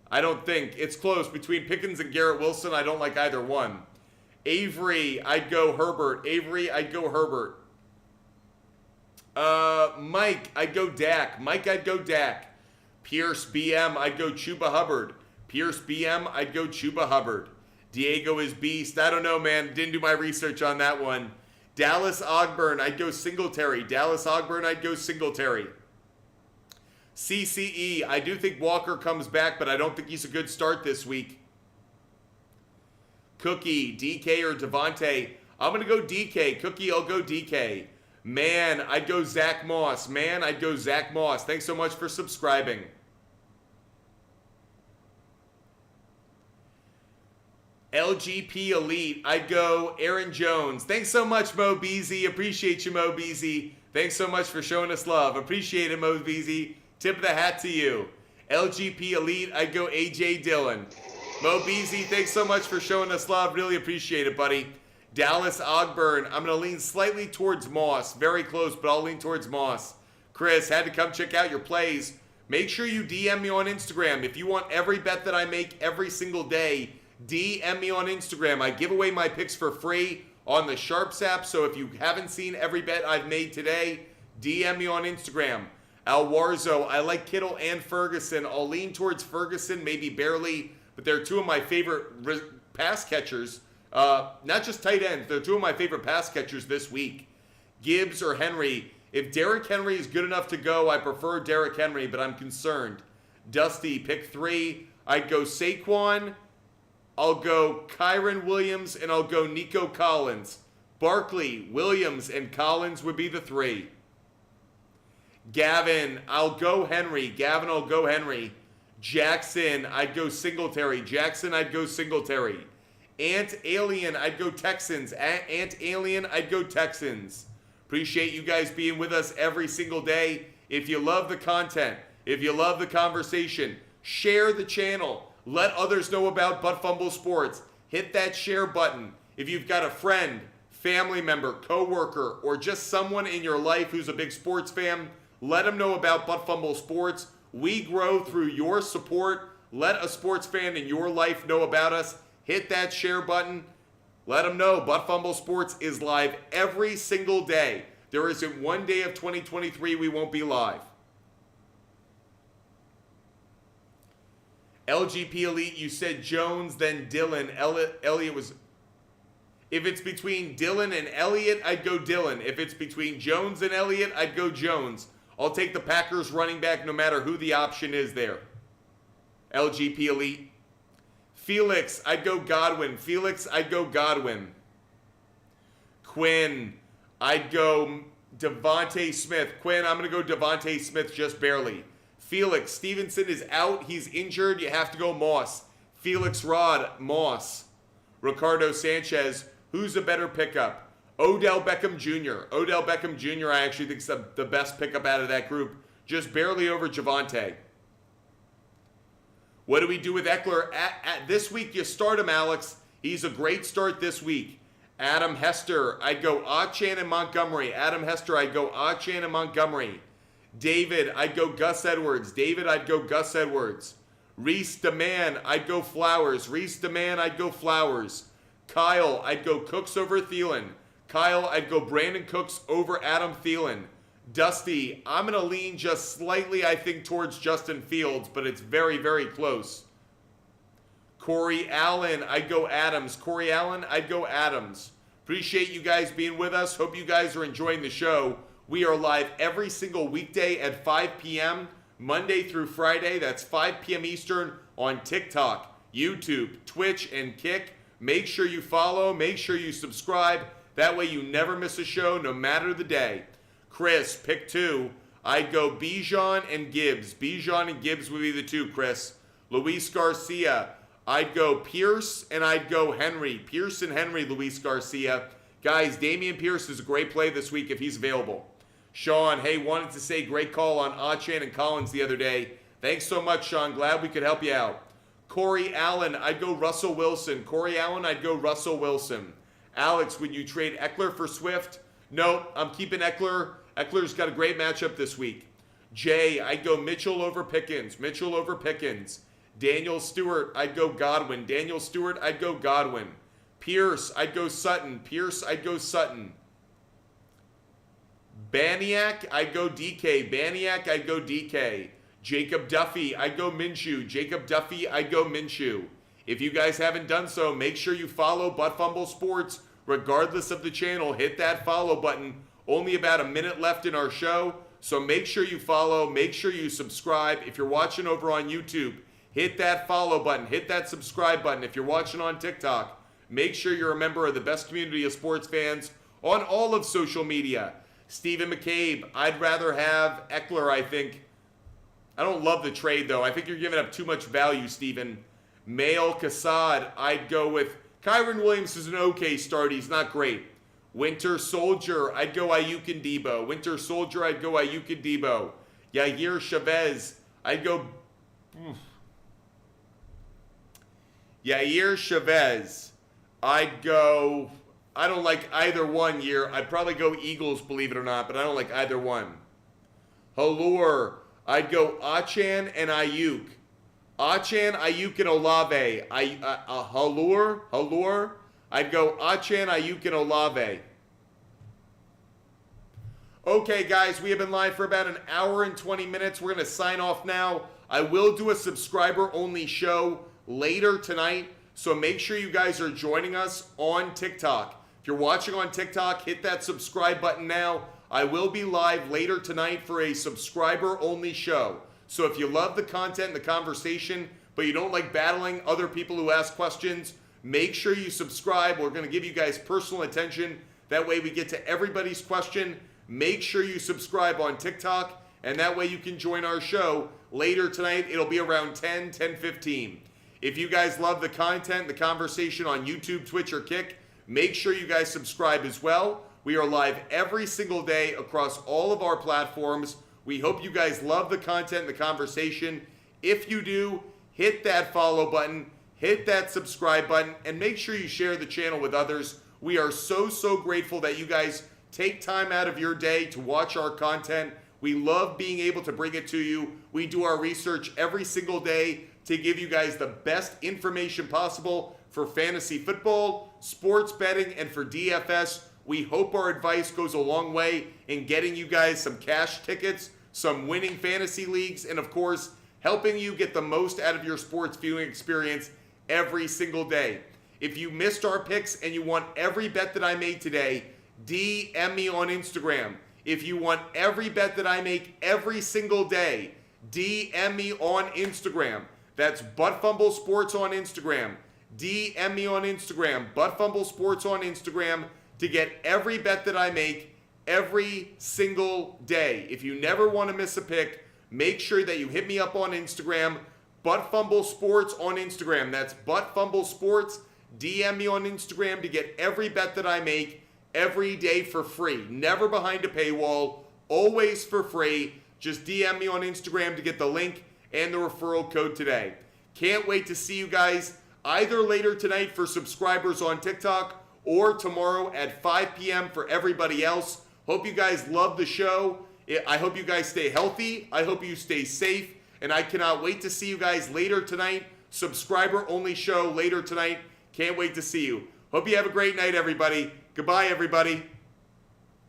I don't think. It's close. Between Pickens and Garrett Wilson, I don't like either one. Avery, I'd go Herbert. Avery, I'd go Herbert. Mike, I'd go Dak. Mike, I'd go Dak. Pierce BM, I'd go Chuba Hubbard. Pierce BM, I'd go Chuba Hubbard. Diego is beast. I don't know, man. Didn't do my research on that one. Dallas Ogburn, I'd go Singletary. Dallas Ogburn, I'd go Singletary. CCE, I do think Walker comes back, but I don't think he's a good start this week. Cookie, DK or Devontae. I'm going to go DK. Cookie, I'll go DK. Man, I'd go Zach Moss. Man, I'd go Zach Moss. Thanks so much for subscribing. LGP Elite, I'd go Aaron Jones. Thanks so much, Mo Beezy. Appreciate you, Mo Beezy. Thanks so much for showing us love. Appreciate it, Mo Beezy. Tip of the hat to you. LGP Elite, I'd go AJ Dillon. Mo Beezy, thanks so much for showing us love. Really appreciate it, buddy. Dallas Ogburn, I'm going to lean slightly towards Moss. Very close, but I'll lean towards Moss. Chris, had to come check out your plays. Make sure you DM me on Instagram. If you want every bet that I make every single day, DM me on Instagram. I give away my picks for free on the SHARPZ app, so if you haven't seen every bet I've made today, DM me on Instagram. Alwarzo, I like Kittle and Ferguson. I'll lean towards Ferguson, maybe barely, but they're two of my favorite pass catchers. Not just tight ends, they're two of my favorite pass catchers this week. Gibbs or Henry. If Derrick Henry is good enough to go, I prefer Derrick Henry, but I'm concerned. Dusty, pick 3. I'd go Saquon. I'll go Kyron Williams, and I'll go Nico Collins. Barkley, Williams, and Collins would be the 3. Gavin, I'll go Henry. Gavin, I'll go Henry. Jackson, I'd go Singletary. Jackson, I'd go Singletary. Ant Alien, I'd go Texans. Ant Alien, I'd go Texans. Appreciate you guys being with us every single day. If you love the content, if you love the conversation, share the channel. Let others know about Butt Fumble Sports. Hit that share button. If you've got a friend, family member, coworker, or just someone in your life who's a big sports fan, let them know about Butt Fumble Sports. We grow through your support. Let a sports fan in your life know about us. Hit that share button. Let them know Butt Fumble Sports is live every single day. There isn't one day of 2023 we won't be live. LGP Elite, you said Jones, then Dillon. Elliott was... If it's between Dillon and Elliott, I'd go Dillon. If it's between Jones and Elliott, I'd go Jones. I'll take the Packers running back no matter who the option is there. LGP Elite. Felix, I'd go Godwin. Felix, I'd go Godwin. Quinn, I'd go Devontae Smith. Quinn, I'm going to go Devontae Smith just barely. Felix, Stevenson is out. He's injured. You have to go Moss. Felix Rod, Moss. Ricardo Sanchez, who's a better pickup? Odell Beckham Jr. Odell Beckham Jr. I actually think is the best pickup out of that group. Just barely over Javonte. What do we do with Eckler? This week, you start him, Alex. He's a great start this week. Adam Hester, I'd go Achan and Montgomery. Adam Hester, I'd go Achan and Montgomery. David, I'd go Gus Edwards. David, I'd go Gus Edwards. Reese DeMann, I'd go Flowers. Reese DeMann, I'd go Flowers. Kyle, I'd go Cooks over Thielen. Kyle, I'd go Brandon Cooks over Adam Thielen. Dusty, I'm going to lean just slightly, I think, towards Justin Fields, but it's very, very close. Corey Allen, I'd go Adams. Corey Allen, I'd go Adams. Appreciate you guys being with us. Hope you guys are enjoying the show. We are live every single weekday at 5 p.m., Monday through Friday. That's 5 p.m. Eastern on TikTok, YouTube, Twitch, and Kick. Make sure you follow. Make sure you subscribe. That way you never miss a show, no matter the day. Chris, pick 2. I'd go Bijan and Gibbs. Bijan and Gibbs would be the 2, Chris. Luis Garcia, I'd go Pierce and I'd go Henry. Pierce and Henry, Luis Garcia. Guys, Dameon Pierce is a great play this week if he's available. Sean, hey, wanted to say great call on Achan and Collins the other day. Thanks so much, Sean. Glad we could help you out. Corey Allen, I'd go Russell Wilson. Corey Allen, I'd go Russell Wilson. Alex, would you trade Eckler for Swift? No, I'm keeping Eckler. Eckler's got a great matchup this week. Jay, I'd go Mitchell over Pickens. Mitchell over Pickens. Daniel Stewart, I'd go Godwin. Daniel Stewart, I'd go Godwin. Pierce, I'd go Sutton. Pierce, I'd go Sutton. Baniak, I'd go DK. Baniak, I'd go DK. Jacob Duffy, I'd go Minshew. Jacob Duffy, I'd go Minshew. If you guys haven't done so, make sure you follow Butt Fumble Sports regardless of the channel. Hit that follow button. Only about a minute left in our show, so make sure you follow. Make sure you subscribe. If you're watching over on YouTube, hit that follow button. Hit that subscribe button. If you're watching on TikTok, make sure you're a member of the best community of sports fans on all of social media. Stephen McCabe, I'd rather have Eckler, I think. I don't love the trade, though. I think you're giving up too much value, Stephen. Mail Kassad, I'd go with Kyron Williams is an okay start. He's not great. Winter Soldier, I'd go Ayuk and Debo. Winter Soldier, I'd go Ayuk and Debo. Yair Chavez, I'd go... Yair Chavez, I'd go... I don't like either one year. I'd probably go Eagles, believe it or not, but I don't like either one. Halur, I'd go Achan and Ayuk. Achan, Ayuk, and Olave. Halur, I'd go Achan, Ayuk, and Olave. Okay, guys, we have been live for about an hour and 20 minutes. We're going to sign off now. I will do a subscriber-only show later tonight, so make sure you guys are joining us on TikTok. If you're watching on TikTok, hit that subscribe button now. I will be live later tonight for a subscriber-only show. So if you love the content and the conversation, but you don't like battling other people who ask questions, make sure you subscribe. We're going to give you guys personal attention. That way we get to everybody's question. Make sure you subscribe on TikTok, and that way you can join our show later tonight. It'll be around 10:15. If you guys love the content, the conversation on YouTube, Twitch, or Kick, make sure you guys subscribe as well. We are live every single day across all of our platforms. We hope you guys love the content and the conversation. If you do, hit that follow button, hit that subscribe button, and make sure you share the channel with others. We are so grateful that you guys take time out of your day to watch our content. We love being able to bring it to you. We do our research every single day to give you guys the best information possible for fantasy football, sports betting, and for DFS. We hope our advice goes a long way in getting you guys some cash tickets, some winning fantasy leagues, and of course, helping you get the most out of your sports viewing experience every single day. If you missed our picks and you want every bet that I made today, DM me on Instagram. If you want every bet that I make every single day, DM me on Instagram. That's Butt Fumble Sports on Instagram. DM me on Instagram, Butt Fumble Sports on Instagram, to get every bet that I make every single day. If you never want to miss a pick, make sure that you hit me up on Instagram, Butt Fumble Sports on Instagram. That's Butt Fumble Sports. DM me on Instagram to get every bet that I make every day for free. Never behind a paywall, always for free. Just DM me on Instagram to get the link and the referral code today. Can't wait to see you guys either later tonight for subscribers on TikTok or tomorrow at 5 p.m. for everybody else. Hope you guys love the show. I hope you guys stay healthy. I hope you stay safe. And I cannot wait to see you guys later tonight. Subscriber only show later tonight. Can't wait to see you. Hope you have a great night, everybody. Goodbye, everybody.